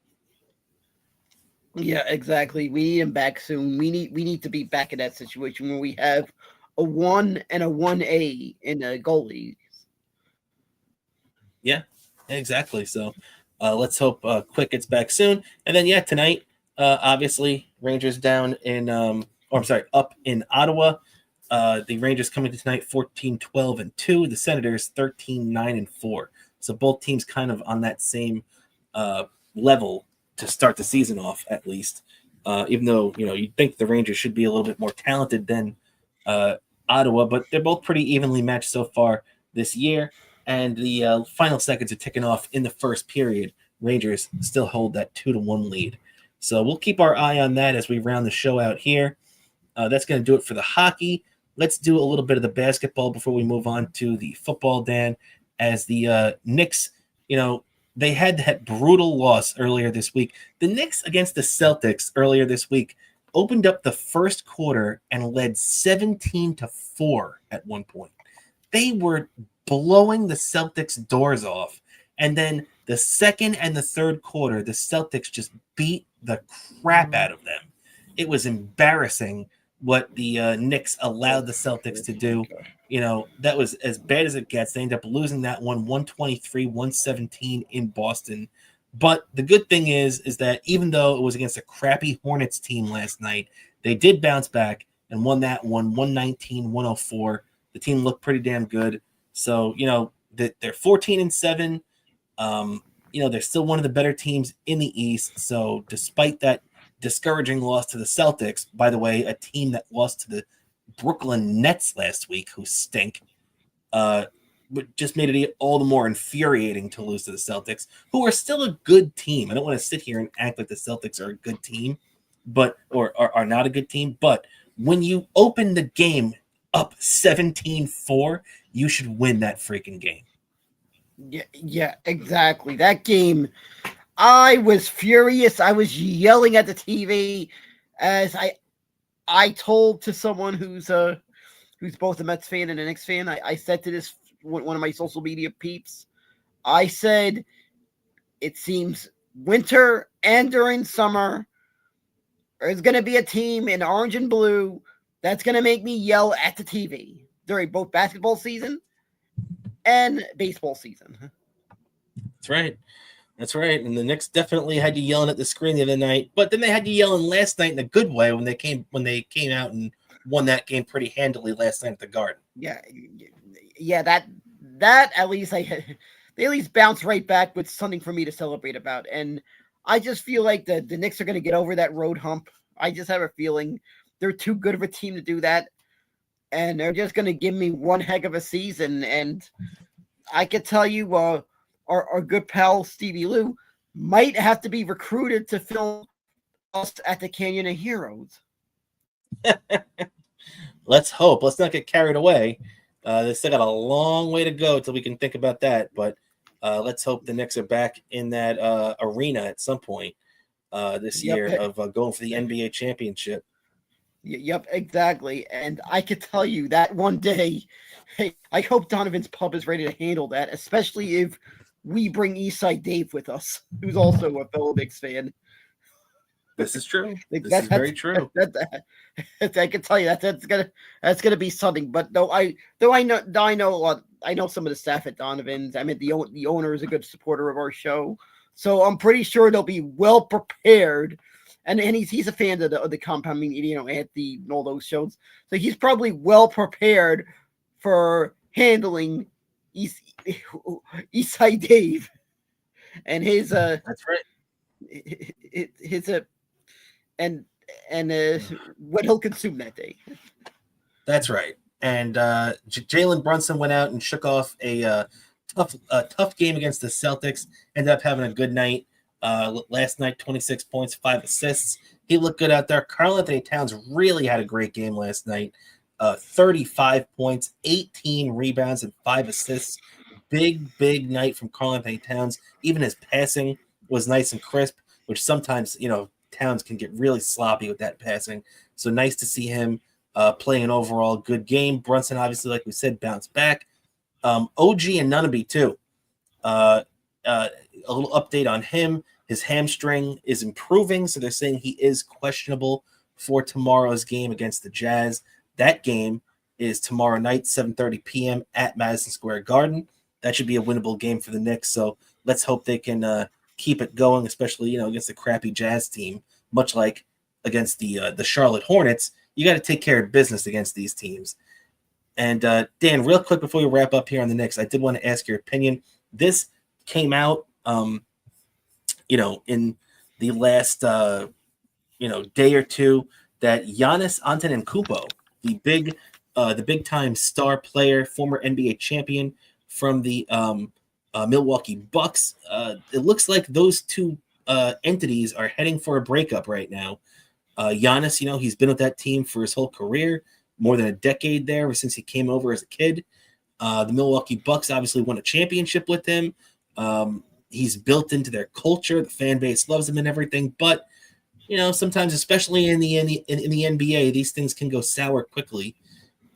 Yeah, exactly. We need him back soon. We need to be back in that situation where we have a 1 and a 1A in the goalies. Yeah, exactly. So let's hope Quick gets back soon. And then tonight, obviously Rangers down in up in Ottawa. The Rangers coming to tonight 14-12-2. The Senators 13-9-4. So both teams kind of on that same level to start the season off, at least. Even though you'd think the Rangers should be a little bit more talented than Ottawa, but they're both pretty evenly matched so far this year. And the final seconds are ticking off in the first period. Rangers still hold that 2-1 lead. So we'll keep our eye on that as we round the show out here. That's going to do it for the hockey. Let's do a little bit of the basketball before we move on to the football, Dan. As the Knicks, they had that brutal loss earlier this week. The Knicks against the Celtics earlier this week opened up the first quarter and led 17-4 at one point. They were blowing the Celtics' doors off. And then the second and the third quarter, the Celtics just beat the crap out of them. It was embarrassing what the Knicks allowed the Celtics to do. That was as bad as it gets. They end up losing that one 123-117 in Boston. But the good thing is that even though it was against a crappy Hornets team last night, they did bounce back and won that one 119-104. The team looked pretty damn good. So, they're 14-7. They're still one of the better teams in the East. So despite that discouraging loss to the Celtics, by the way, a team that lost to the Brooklyn Nets last week, who stink, but just made it all the more infuriating to lose to the Celtics, who are still a good team. I don't want to sit here and act like the Celtics are a good team, or are not a good team. But when you open the game up 17-4, you should win that freaking game. Yeah, exactly. That game, I was furious. I was yelling at the TV. As I told to someone who's both a Mets fan and a Knicks fan, I said to this one of my social media peeps, I said, it seems winter and during summer, there's going to be a team in orange and blue that's going to make me yell at the TV during both basketball season and baseball season. That's right. That's right. And the Knicks definitely had you yelling at the screen the other night, but then they had you yelling last night in a good way when they came out and won that game pretty handily last night at the Garden. Yeah. That at least they at least bounced right back with something for me to celebrate about. And I just feel like the Knicks are going to get over that road hump. I just have a feeling they're too good of a team to do that. And they're just going to give me one heck of a season. And I could tell you, our good pal Stevie Lou might have to be recruited to film us at the Canyon of Heroes. Let's hope. Let's not get carried away. They still got a long way to go till we can think about that. But let's hope the Knicks are back in that arena at some point this year of going for the NBA championship. Yep, exactly. And I could tell you that one day, hey, I hope Donovan's Pub is ready to handle that, especially if we bring Eastside Dave with us, who's also a fellow Knicks fan. This is true. This is very true. I can tell you that's gonna be something. But I know some of the staff at Donovan's. I mean, the owner is a good supporter of our show, so I'm pretty sure they'll be well prepared. And he's a fan of the Compound Meeting, at all those shows. So he's probably well prepared for handling Eastside Dave and his that's right. his and what he'll consume that day. That's right. And Jalen Brunson went out and shook off a tough game against the Celtics. Ended up having a good night. Last night, 26 points, 5 assists. He looked good out there. Karl-Anthony Towns really had a great game last night. 35 points, 18 rebounds, and 5 assists. Big night from Karl-Anthony Towns. Even his passing was nice and crisp, which sometimes, Towns can get really sloppy with that passing. So nice to see him playing an overall good game. Brunson, obviously, like we said, bounced back. OG Anunoby, too. A little update on him. His hamstring is improving, so they're saying he is questionable for tomorrow's game against the Jazz. That game is tomorrow night, 7:30 p.m. at Madison Square Garden. That should be a winnable game for the Knicks, so let's hope they can keep it going, especially against the crappy Jazz team, much like against the Charlotte Hornets. You got to take care of business against these teams. And Dan, real quick before we wrap up here on the Knicks, I did want to ask your opinion. This came out, in the last, day or two, that Giannis Antetokounmpo, the big time star player, former NBA champion from the Milwaukee Bucks, it looks like those two entities are heading for a breakup right now. Giannis, he's been with that team for his whole career, more than a decade there, ever since he came over as a kid. The Milwaukee Bucks obviously won a championship with him. He's built into their culture. The fan base loves him and everything. But, sometimes, especially in the NBA, these things can go sour quickly.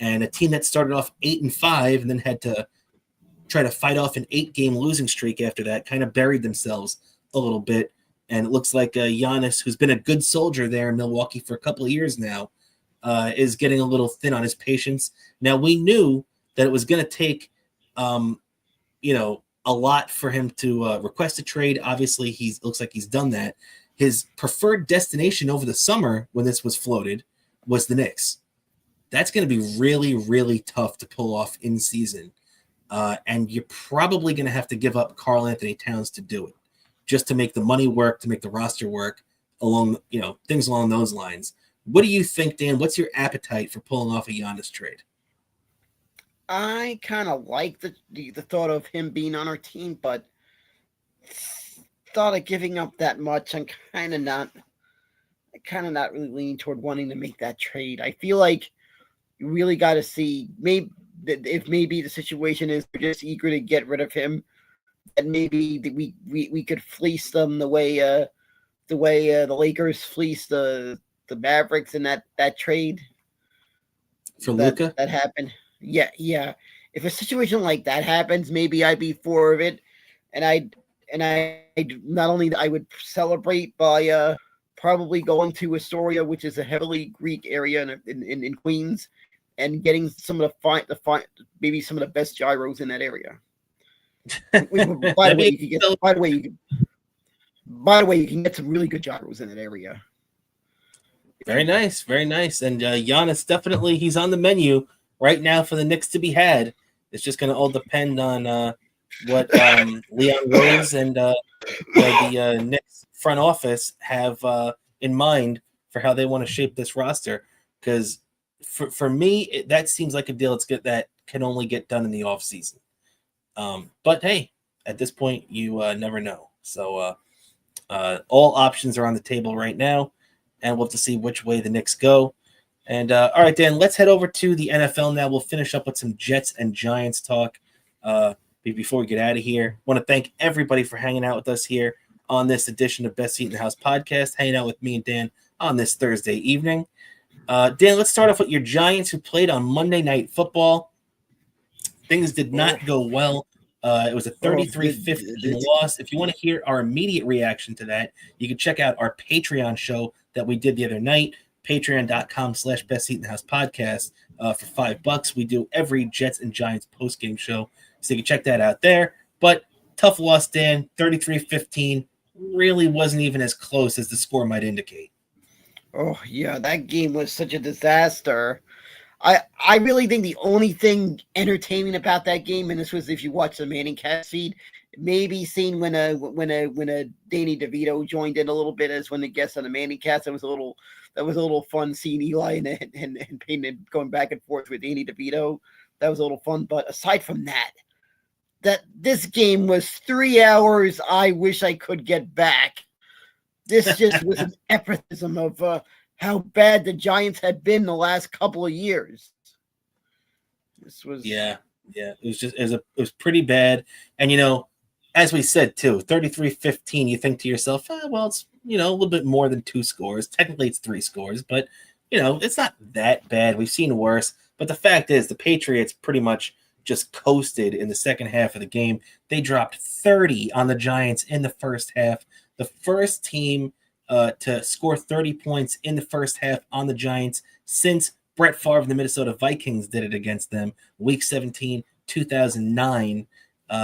And a team that started off 8-5 and then had to try to fight off an 8-game losing streak after that kind of buried themselves a little bit. And it looks like Giannis, who's been a good soldier there in Milwaukee for a couple of years now, is getting a little thin on his patience. Now, we knew that it was going to take, a lot for him to request a trade. Obviously, looks like he's done that. His preferred destination over the summer when this was floated was the Knicks. That's going to be really, really tough to pull off in season. And you're probably going to have to give up Karl-Anthony Towns to do it, just to make the money work, to make the roster work, things along those lines. What do you think, Dan? What's your appetite for pulling off a Giannis trade? I kind of like the thought of him being on our team, but thought of giving up that much, I'm kind of not really leaning toward wanting to make that trade. I feel like you really got to see maybe the situation is we're just eager to get rid of him, and maybe we could fleece them the way the Lakers fleeced the the Mavericks in that trade for Luka. That happened. Yeah. If a situation like that happens, maybe I'd be for it, and I not only I would celebrate by probably going to Astoria, which is a heavily Greek area in Queens, and getting some of the maybe some of the best gyros in that area. By the way, you can get some really good gyros in that area. Very nice, very nice. And Giannis definitely he's on the menu right now for the Knicks to be had. It's just going to all depend on what Leon Rose and the Knicks front office have in mind for how they want to shape this roster. Because for me, that seems like a deal that can only get done in the offseason. But hey, at this point, you never know. So all options are on the table right now, and we'll have to see which way the Knicks go. And all right, Dan, let's head over to the NFL now. We'll finish up with some Jets and Giants talk before we get out of here. I want to thank everybody for hanging out with us here on this edition of Best Seat in the House podcast, hanging out with me and Dan on this Thursday evening. Dan, let's start off with your Giants who played on Monday Night Football. Things did not go well. It was a 33-15 loss. If you want to hear our immediate reaction to that, you can check out our Patreon show that we did the other night, patreon.com/Best Seat in the House podcast for $5. We do every Jets and Giants post-game show, so you can check that out there. But tough loss, Dan, 33-15. Really wasn't even as close as the score might indicate. Oh, yeah, that game was such a disaster. I really think the only thing entertaining about that game, and this was if you watch the Manning cast feed, maybe seeing when a Danny DeVito joined in a little bit as one of the guests on the Manning cast. That was a little fun seeing Eli and Peyton going back and forth with Danny DeVito. That was a little fun. But aside from that this game was 3 hours. I wish I could get back. This just was an epitome of how bad the Giants had been the last couple of years. This was it was pretty bad. And as we said too, 33-15, you think to yourself, well, it's a little bit more than 2 scores. Technically it's 3 scores, but it's not that bad. We've seen worse. But the fact is the Patriots pretty much just coasted in the second half of the game. They dropped 30 on the Giants in the first half. The first team to score 30 points in the first half on the Giants since Brett Favre of the Minnesota Vikings did it against them, Week 17, 2009.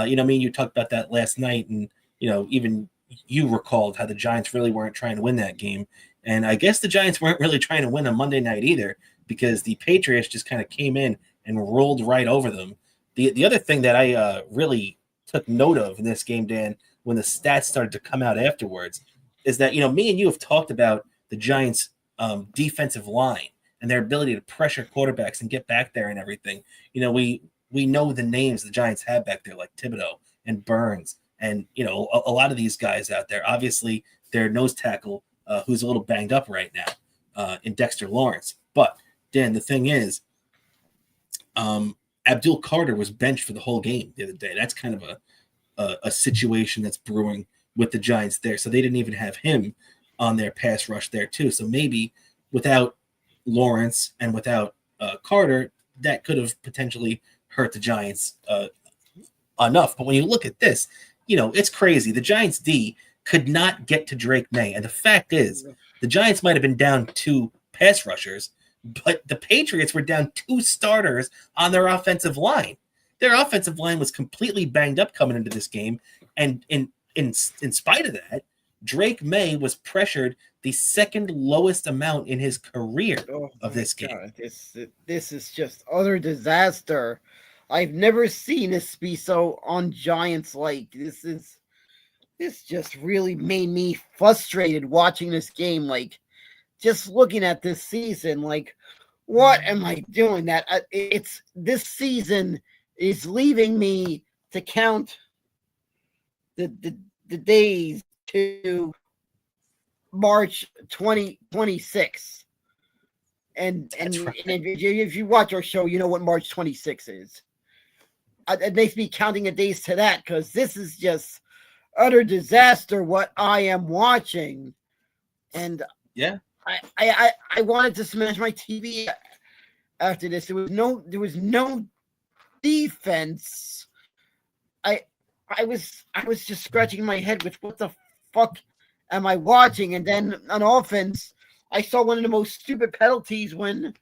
You talked about that last night, and even you recalled how the Giants really weren't trying to win that game. And I guess the Giants weren't really trying to win on Monday night either, because the Patriots just kind of came in and rolled right over them. The other thing that I really took note of in this game, Dan, when the stats started to come out afterwards, is that, me and you have talked about the Giants' defensive line and their ability to pressure quarterbacks and get back there and everything. We know the names the Giants have back there, like Thibodeau and Burns and, a lot of these guys out there. Obviously, their nose tackle, who's a little banged up right now, in Dexter Lawrence. But, Dan, the thing is, Abdul Carter was benched for the whole game the other day. That's kind of a situation that's brewing with the Giants there. So they didn't even have him on their pass rush there too. So maybe without Lawrence and without Carter, that could have potentially hurt the Giants enough. But when you look at this, it's crazy. The Giants D could not get to Drake May. And the fact is, the Giants might have been down 2 pass rushers, but the Patriots were down 2 starters on their offensive line. Their offensive line was completely banged up coming into this game. And in spite of that, Drake May was pressured the second lowest amount in his career of this game. God, this is just utter disaster. I've never seen this be so on Giants like. This just really made me frustrated watching this game. Like, just looking at this season, like, what am I doing? This season is leaving me to count the days to March 2026. And right. if you watch our show, you know what March 26 is. It makes me counting the days to that, because this is just utter disaster what I am watching. And yeah, I wanted to smash my TV after this. There was no defense. I was just scratching my head with what the fuck am I watching? And then on offense, I saw one of the most stupid penalties when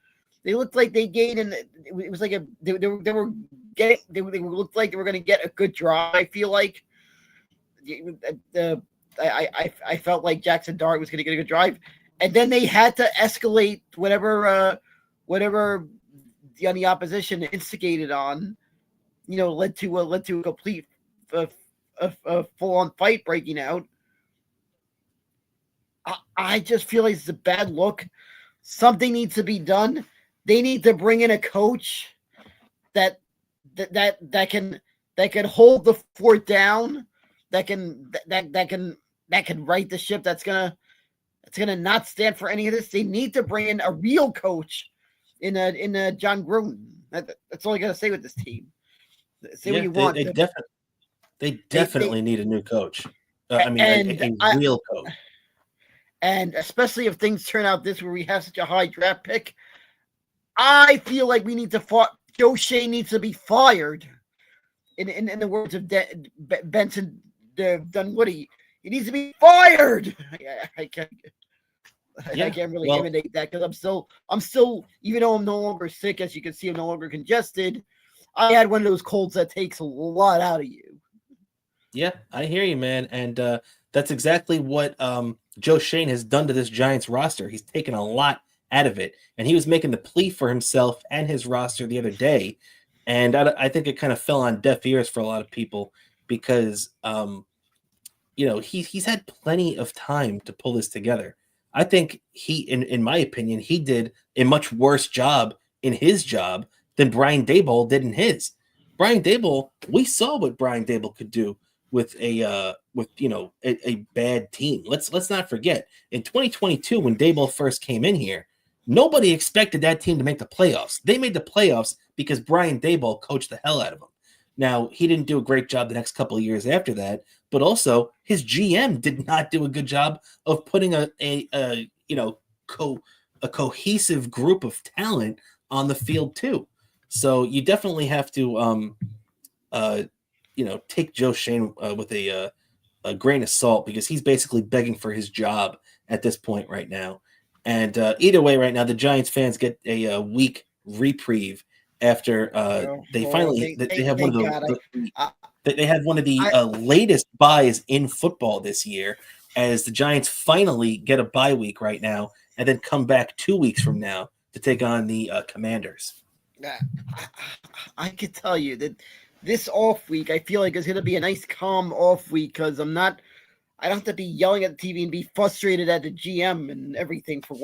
they looked like they gained, and it was like they looked like they were going to get a good drive. I feel like I felt like Jackson Dart was going to get a good drive, and then they had to escalate whatever the opposition instigated on, led to a complete a full-on fight breaking out. I just feel like it's a bad look. Something needs to be done. They need to bring in a coach that can hold the fort down, that can right the ship. That's gonna not stand for any of this. They need to bring in a real coach in a John Gruden. That's all I gotta say with this team. Say what you want. They definitely need a new coach. A real coach. And especially if things turn out this where we have such a high draft pick, I feel like we need to Joe Shane needs to be fired. In the words of Benson Dunwoody, he needs to be fired. I can't really emanate that because I'm still, even though I'm no longer sick, as you can see, I'm no longer congested. I had one of those colds that takes a lot out of you. Yeah, I hear you, man. And that's exactly what Joe Shane has done to this Giants roster. He's taken a lot out of it. And he was making the plea for himself and his roster the other day. And I think it kind of fell on deaf ears for a lot of people because, he's had plenty of time to pull this together. I think in my opinion, he did a much worse job in his job than Brian Daboll did in his. Brian Daboll, we saw what Brian Daboll could do with a bad team. Let's not forget in 2022 when Daboll first came in here, nobody expected that team to make the playoffs. They made the playoffs because Brian Daboll coached the hell out of them. Now he didn't do a great job the next couple of years after that, but also his GM did not do a good job of putting a cohesive group of talent on the field too. So you definitely have to take Joe Shane with a grain of salt because he's basically begging for his job at this point right now. And either way, right now the Giants fans get a week reprieve after they have one of the latest buys in football this year, as the Giants finally get a bye week right now and then come back 2 weeks from now to take on the Commanders. I could tell you that this off week, I feel like it's going to be a nice, calm off week because I don't have to be yelling at the TV and be frustrated at the GM and everything for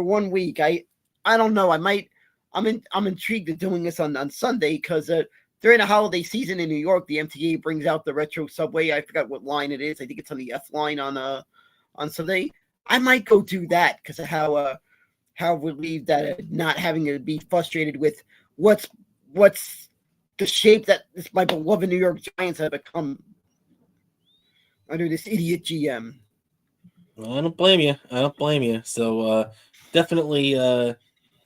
one week. I don't know. I'm intrigued at doing this on Sunday because during the holiday season in New York, the MTA brings out the retro subway. I forgot what line it is. I think it's on the F line on Sunday. I might go do that because of how relieved that not having to be frustrated with what's the shape that my beloved New York Giants have become under this idiot GM. Well, I don't blame you. So definitely a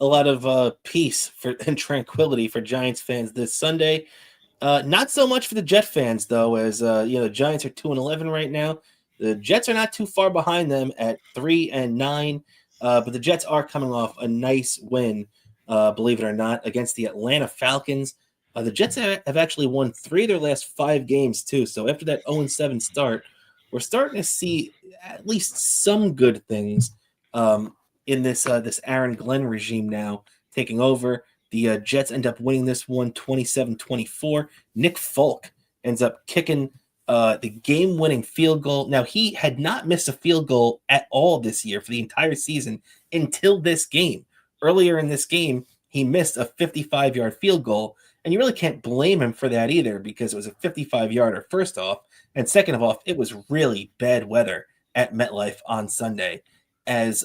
lot of peace and tranquility for Giants fans this Sunday. Not so much for the Jet fans, though, as the Giants are 2-11 right now. The Jets are not too far behind them at 3-9, but the Jets are coming off a nice win, believe it or not, against the Atlanta Falcons. The Jets have actually won 3 of their last 5 games, too. So after that 0-7 start, we're starting to see at least some good things in this Aaron Glenn regime now taking over. The Jets end up winning this one 27-24. Nick Folk ends up kicking the game-winning field goal. Now, he had not missed a field goal at all this year for the entire season until this game. Earlier in this game, he missed a 55-yard field goal, and you really can't blame him for that either because it was a 55-yarder, first off, and second of all, it was really bad weather at MetLife on Sunday as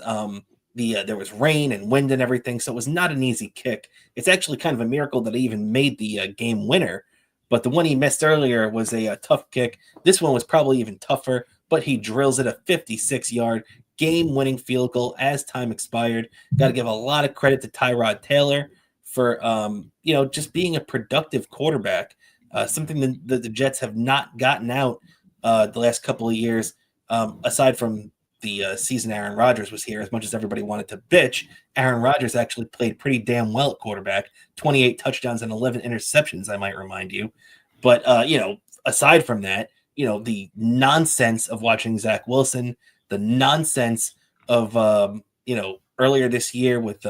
there was rain and wind and everything, so it was not an easy kick. It's actually kind of a miracle that he even made the game winner, but the one he missed earlier was a tough kick. This one was probably even tougher, but he drills it a 56-yard game-winning field goal as time expired. Got to give a lot of credit to Tyrod Taylor for just being a productive quarterback, something that the Jets have not gotten out the last couple of years, aside from the season Aaron Rodgers was here. As much as everybody wanted to bitch, Aaron Rodgers actually played pretty damn well at quarterback, 28 touchdowns and 11 interceptions, I might remind you. But, aside from that, the nonsense of watching Zach Wilson, the nonsense of, earlier this year with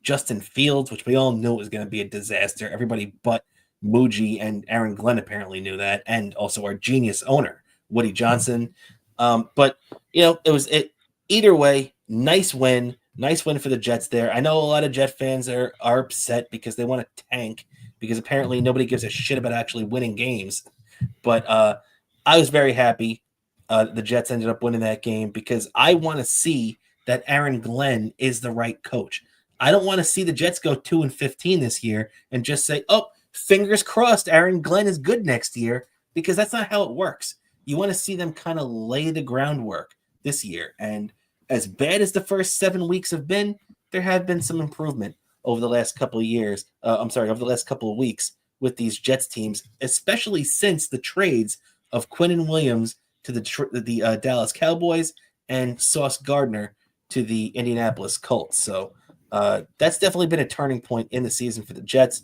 Justin Fields, which we all knew was going to be a disaster. Everybody but Muji and Aaron Glenn apparently knew that, and also our genius owner, Woody Johnson. But either way, nice win for the Jets there. I know a lot of Jet fans are upset because they want to tank because apparently nobody gives a shit about actually winning games. But I was very happy the Jets ended up winning that game because I want to see that Aaron Glenn is the right coach. I don't want to see the Jets go 2-15 this year and just say, oh, fingers crossed, Aaron Glenn is good next year, because that's not how it works. You want to see them kind of lay the groundwork this year. And as bad as the first 7 weeks have been, there have been some improvement over the last couple of years. Over the last couple of weeks with these Jets teams, especially since the trades of Quinnen Williams to the Dallas Cowboys and Sauce Gardner to the Indianapolis Colts. So that's definitely been a turning point in the season for the Jets.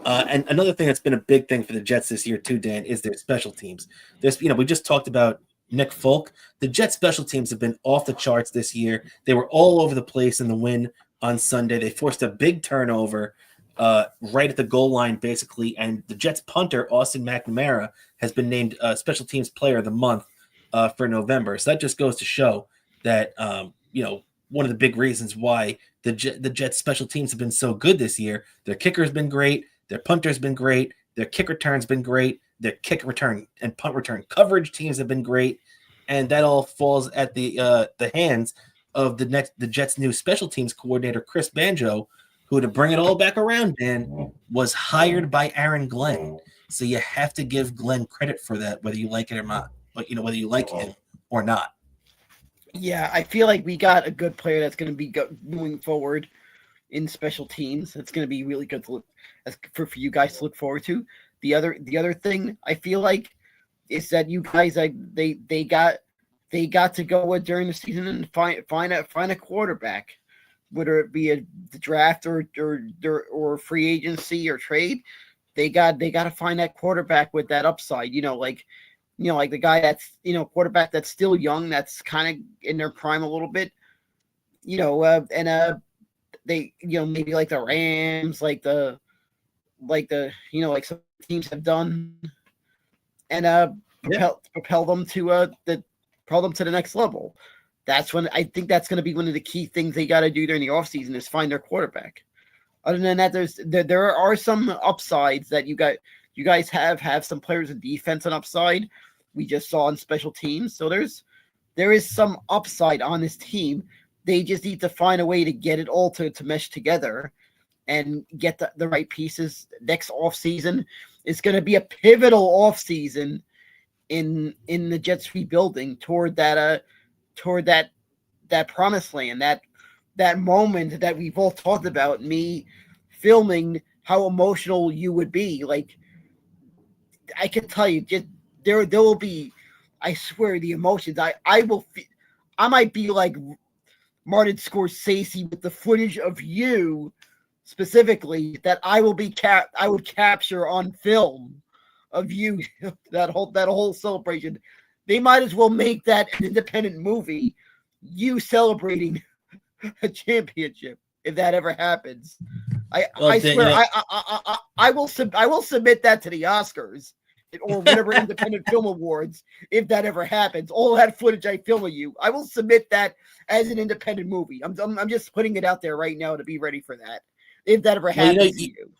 And another thing that's been a big thing for the Jets this year too, Dan, is their special teams. We just talked about Nick Folk. The Jets special teams have been off the charts this year. They were all over the place in the win on Sunday. They forced a big turnover right at the goal line, basically. And the Jets punter, Austin McNamara, has been named Special Teams Player of the Month for November. So that just goes to show that, one of the big reasons why the Jets special teams have been so good this year. Their kicker's been great. Their punter's been great. Their kick return's been great. Their kick return and punt return coverage teams have been great. And that all falls at the hands of the Jets' new special teams coordinator, Chris Banjo, who, to bring it all back around, Dan, was hired by Aaron Glenn. So you have to give Glenn credit for that, whether you like it or not. But whether you like him or not. Yeah, I feel like we got a good player that's going to be moving forward in special teams. It's going to be really good for you guys to look forward to. The other thing I feel like is that you guys they got to go during the season and find a quarterback, whether it be the draft or free agency or trade. They got to find that quarterback with that upside. Like the guy that's, quarterback that's still young, that's kind of in their prime a little bit, they, maybe like the Rams, like some teams have done, and propel them to the next level. That's when I think that's going to be one of the key things they got to do during the offseason is find their quarterback. Other than that, there are some upsides that you guys have some players in defense and upside. We just saw in special teams. So there is some upside on this team. They just need to find a way to get it all to mesh together and get the right pieces. Next offseason is going to be a pivotal offseason in the Jets rebuilding toward that promised land, that moment that we've all talked about, me filming how emotional you would be. Like, I can tell you, just there will be, I swear, the emotions. I might be like Martin Scorsese with the footage of you specifically that I would capture on film of you, that whole celebration. They might as well make that an independent movie, you celebrating a championship, if that ever happens. I swear, I will submit that to the Oscars or whatever independent film awards, if that ever happens. All that footage I film of you, I will submit that as an independent movie. I'm just putting it out there right now to be ready for that, if that ever happens to you.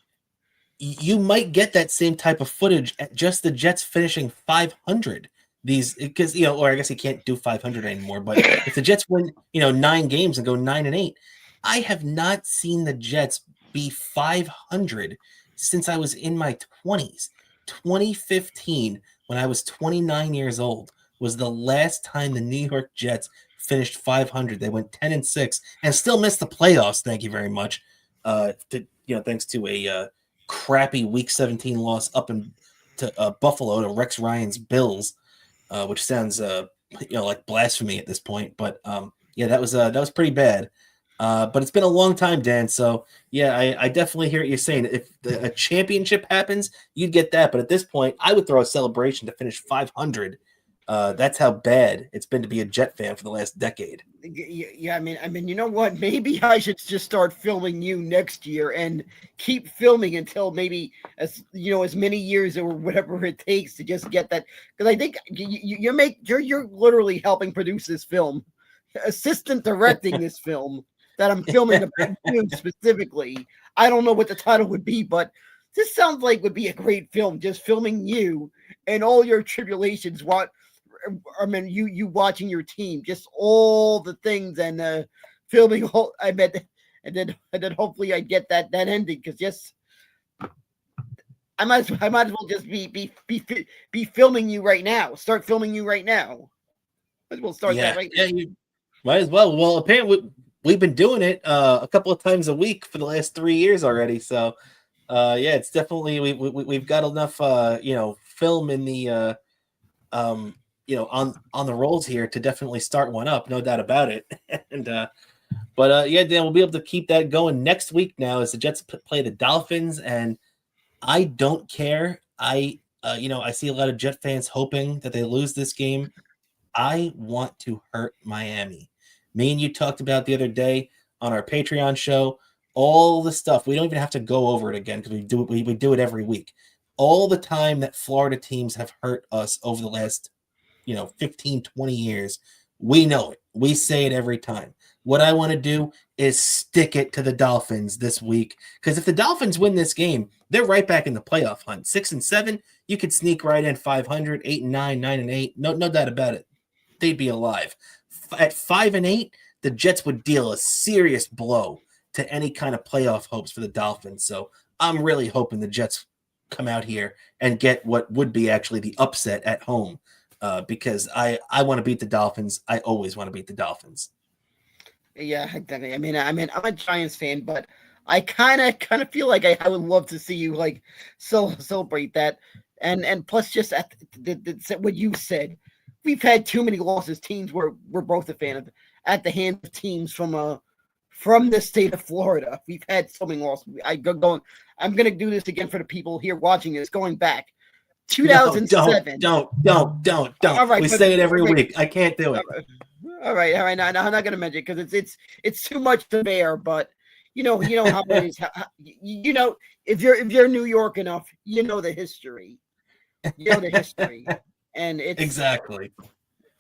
You might get that same type of footage at just the Jets finishing 500. Because or I guess he can't do 500 anymore. But if the Jets win, 9 games and go 9-8, I have not seen the Jets be 500 since I was in my 20s. 2015, when I was 29 years old, was the last time the New York Jets finished 500. They went 10-6 and still missed the playoffs. Thank you very much. Thanks to a crappy Week 17 loss up in to Buffalo to Rex Ryan's Bills, which sounds like blasphemy at this point. But that was pretty bad. But it's been a long time, Dan. So yeah, I definitely hear what you're saying. If a championship happens, you'd get that. But at this point, I would throw a celebration to finish 500. That's how bad it's been to be a Jet fan for the last decade. Yeah, I mean, you know what? Maybe I should just start filming you next year and keep filming until maybe as many years or whatever it takes to just get that. Because I think you're literally helping produce this film, assistant directing this film that I'm filming about you specifically. I don't know what the title would be, but this sounds like would be a great film. Just filming you and all your tribulations. You watching your team, just all the things and filming. And then hopefully I get that ending because just I might as well just be filming you right now. Start filming you right now. Might as well start that right now. You might as well. Well, apparently we've been doing it a couple of times a week for the last 3 years already. So it's definitely we've got enough film in the on the rolls here to definitely start one up, no doubt about it. And Dan, we'll be able to keep that going next week now as the Jets play the Dolphins, and I don't care. I see a lot of Jet fans hoping that they lose this game. I want to hurt Miami. Me and you talked about the other day on our Patreon show, all the stuff. We don't even have to go over it again because we do it every week. All the time that Florida teams have hurt us over the last 15, 20 years. We know it. We say it every time. What I want to do is stick it to the Dolphins this week. Because if the Dolphins win this game, they're right back in the playoff hunt. 6-7, you could sneak right in 500, 8-9, 9-8. No doubt about it. They'd be alive. At 5-8, the Jets would deal a serious blow to any kind of playoff hopes for the Dolphins. So I'm really hoping the Jets come out here and get what would be actually the upset at home. Because I want to beat the Dolphins. I always want to beat the Dolphins. Yeah, exactly. I mean, I'm a Giants fan, but I kind of feel like I would love to see you like celebrate that, and plus just at what you said, we've had too many losses. Teams we're both a fan of at the hands of teams from the state of Florida. We've had so many losses. I'm gonna do this again for the people here watching this. Going back. 2007. No, don't. All right, we say it every week. I can't do it. All right. No, I'm not going to mention it because it's too much to bear. But you know how it is. If you're New York enough, you know the history. And it's exactly.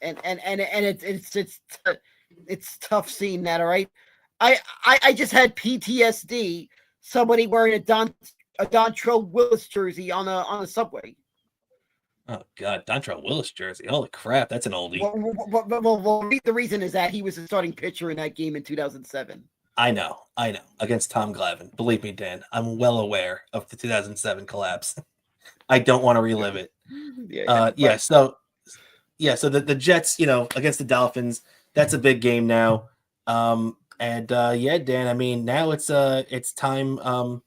And it's tough seeing that. All right. I just had PTSD. Somebody wearing a Dontrell Willis jersey on the subway. Oh, God, Dontrell Willis jersey. Holy crap, that's an oldie. Well, the reason is that he was the starting pitcher in that game in 2007. I know. Against Tom Glavine. Believe me, Dan, I'm well aware of the 2007 collapse. I don't want to relive it. So the Jets, against the Dolphins, that's a big game now. Dan, I mean, now it's time, for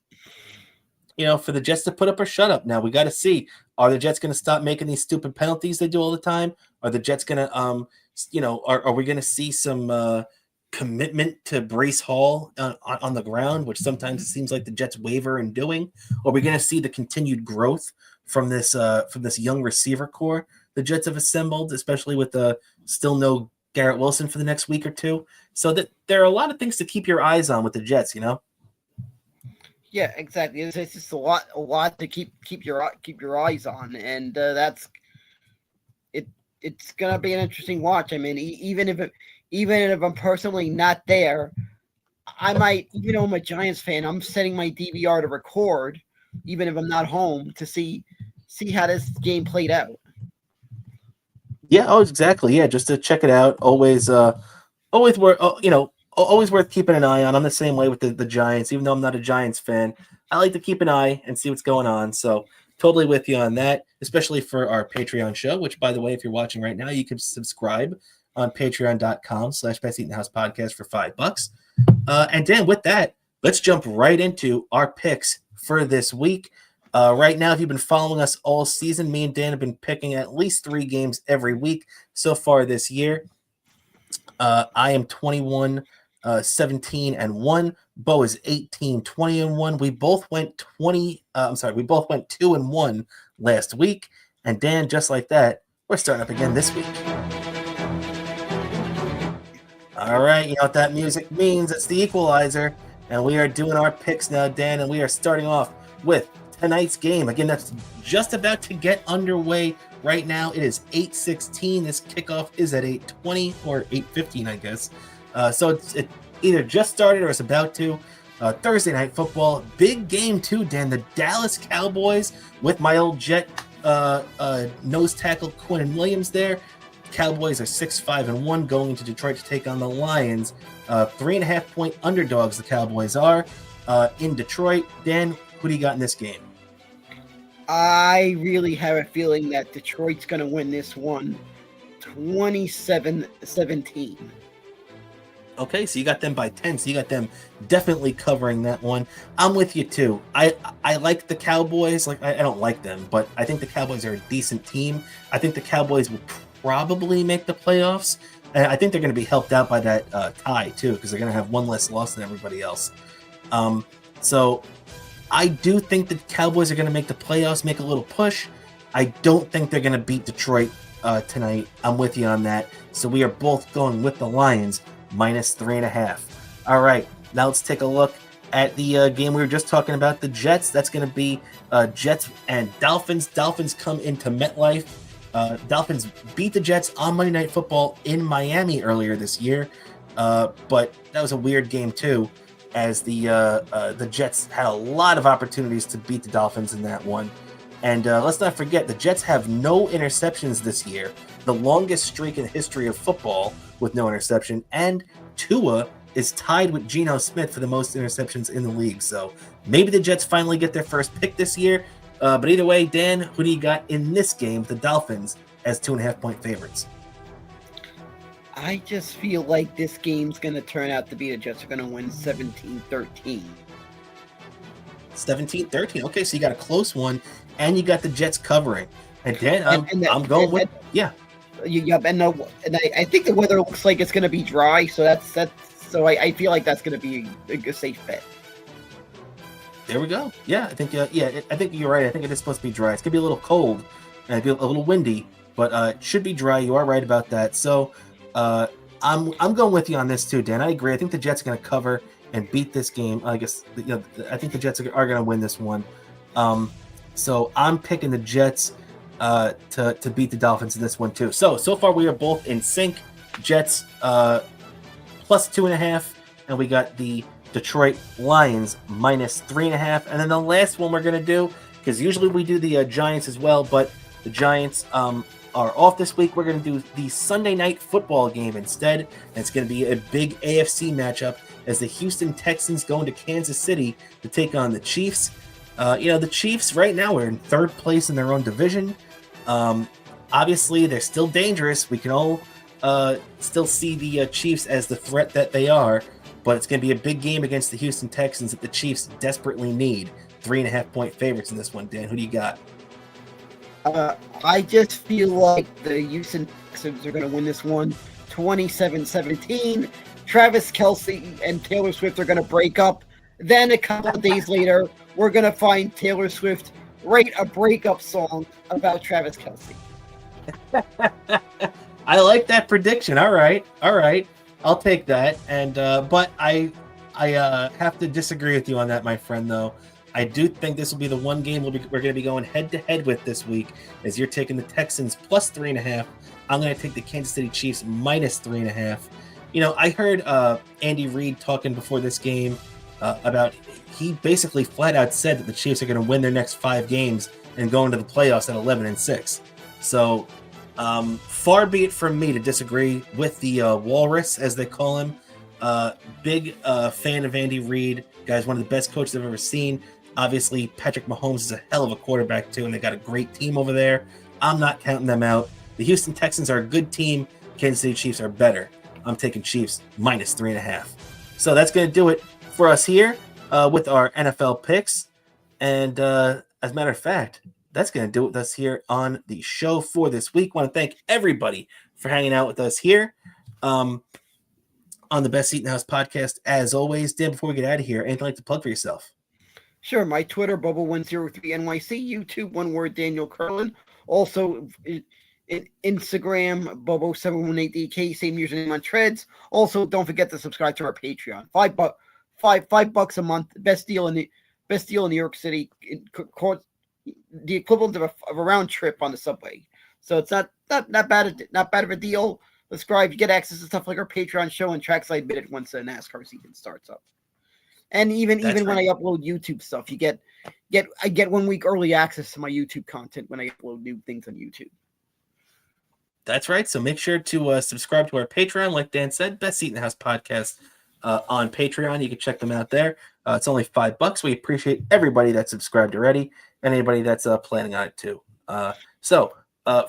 the Jets to put up or shut up. Now we got to see, are the Jets going to stop making these stupid penalties they do all the time? Are the Jets going to, are we going to see some commitment to Breece Hall on the ground, which sometimes it seems like the Jets waver in doing? Or are we going to see the continued growth from this young receiver core the Jets have assembled, especially with still no Garrett Wilson for the next week or two? So that there are a lot of things to keep your eyes on with the Jets, Yeah, exactly. It's just a lot to keep your eyes on, and that's it. It's gonna be an interesting watch. I mean, even if I'm personally not there, I might. I'm a Giants fan. I'm setting my DVR to record, even if I'm not home, to see how this game played out. Yeah. Oh, exactly. Yeah, just to check it out. Always worth keeping an eye on. I'm the same way with the Giants, even though I'm not a Giants fan. I like to keep an eye and see what's going on. So totally with you on that, especially for our Patreon show, which, by the way, if you're watching right now, you can subscribe on patreon.com/Best Eaten House Podcast for $5. And Dan, with that, let's jump right into our picks for this week. Right now, if you've been following us all season, me and Dan have been picking at least 3 games every week so far this year. I am 21, 17 and 1. Bo is 18, 20 and 1. We both went we both went 2 and 1 last week. And Dan, just like that, we're starting up again this week. All right, you know what that music means? It's the equalizer. And we are doing our picks now, Dan, and we are starting off with tonight's game. Again, that's just about to get underway right now. It is 8:16. This kickoff is at 8:20 or 8:15, I guess. So it either just started or it's about to. Thursday night football, big game too, Dan. The Dallas Cowboys with my old Jet nose tackle Quinn Williams there. Cowboys are 6-5-1 going into Detroit to take on the Lions. 3.5-point underdogs the Cowboys are in Detroit. Dan, who do you got in this game? I really have a feeling that Detroit's going to win this one 27-17. Okay, so you got them by 10, so you got them definitely covering that one. I'm with you too. I like the Cowboys. Like I don't like them, but I think the Cowboys are a decent team. I think the Cowboys will probably make the playoffs. And I think they're going to be helped out by that tie too, because they're going to have one less loss than everybody else. So I do think the Cowboys are going to make the playoffs, make a little push. I don't think they're going to beat Detroit tonight. I'm with you on that. So we are both going with the Lions -3.5. All right, now let's take a look at the game we were just talking about, the Jets. That's going to be Jets and Dolphins. Dolphins come into MetLife. Dolphins beat the Jets on Monday Night Football in Miami earlier this year, but that was a weird game too, as the Jets had a lot of opportunities to beat the Dolphins in that one. And let's not forget, the Jets have no interceptions this year, the longest streak in the history of football with no interception, and Tua is tied with Geno Smith for the most interceptions in the league. So maybe the Jets finally get their first pick this year. But either way, Dan, who do you got in this game, the Dolphins, as 2.5-point favorites? I just feel like this game's going to turn out to be the Jets are going to win 17-13. 17-13. Okay, so you got a close one, and you got the Jets covering. And Dan, I'm going with yeah. Yep, and I think the weather looks like it's going to be dry, so I feel like that's going to be a safe bet. There we go. Yeah, I think I think you're right. I think it is supposed to be dry. It's gonna be a little cold and a little windy, but it should be dry. You are right about that. So I'm going with you on this too, Dan. I agree. I think the Jets are gonna cover and beat this game. I guess I think the Jets are gonna win this one. So I'm picking the Jets to beat the Dolphins in this one too. So far we are both in sync. Jets +2.5, and we got the Detroit Lions -3.5. And then the last one we're going to do, because usually we do the Giants as well, but the Giants are off this week. We're going to do the Sunday night football game instead. And it's going to be a big AFC matchup as the Houston Texans go into Kansas City to take on the Chiefs. The Chiefs right now are in third place in their own division. Obviously, they're still dangerous. We can all still see the Chiefs as the threat that they are. But it's going to be a big game against the Houston Texans that the Chiefs desperately need. 3.5-point favorites in this one. Dan, who do you got? I just feel like the Houston Texans are going to win this one 27-17. Travis Kelce and Taylor Swift are going to break up. Then a couple of days later, we're going to find Taylor Swift write a breakup song about Travis Kelce. I like that prediction. All right. I'll take that, and but I have to disagree with you on that, my friend. Though I do think this will be the one game we're going to be going head-to-head with this week, as you're taking the Texans +3.5. I'm going to take the Kansas City Chiefs -3.5. I heard Andy Reid talking before this game about, he basically flat out said that the Chiefs are going to win their next 5 games and go into the playoffs at 11-6. So. Far be it from me to disagree with the Walrus, as they call him. Big fan of Andy Reid. Guy's one of the best coaches I've ever seen. Obviously, Patrick Mahomes is a hell of a quarterback, too, and they got a great team over there. I'm not counting them out. The Houston Texans are a good team. Kansas City Chiefs are better. I'm taking Chiefs minus 3.5. So that's going to do it for us here with our NFL picks. And as a matter of fact, that's going to do it with us here on the show for this week. I want to thank everybody for hanging out with us here on the Best Seat in the House podcast. As always, Dan, before we get out of here, anything you'd like to plug for yourself? Sure. My Twitter, Bobo103NYC. YouTube, one word, Daniel Curlin. Also, Instagram, Bobo718DK, same username on Treads. Also, don't forget to subscribe to our Patreon. $5 a month, best deal in New York City. The equivalent of a round trip on the subway. So it's not bad of a deal. Subscribe, you get access to stuff like our Patreon show and tracks I admitted once the NASCAR season starts up. And even when I upload YouTube stuff, I get 1 week early access to my YouTube content when I upload new things on YouTube. That's right. So make sure to subscribe to our Patreon. Like Dan said, Best Seat in the House podcast on Patreon. You can check them out there. It's only $5. We appreciate everybody that's subscribed already and anybody that's planning on it too. So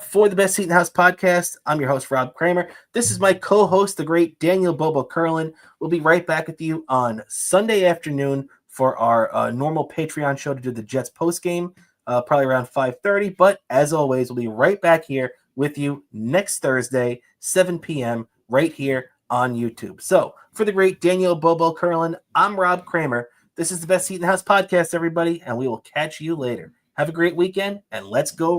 for the Best Seat in the House podcast, I'm your host, Rob Kramer. This is my co-host, the great Daniel Bobo Curlin. We'll be right back with you on Sunday afternoon for our normal Patreon show to do the Jets postgame, probably around 5:30. But as always, we'll be right back here with you next Thursday, 7 p.m., right here on YouTube. So for the great Daniel Bobo Curlin, I'm Rob Kramer. This is the Best Seat in the House podcast, everybody, and we will catch you later. Have a great weekend, and let's go.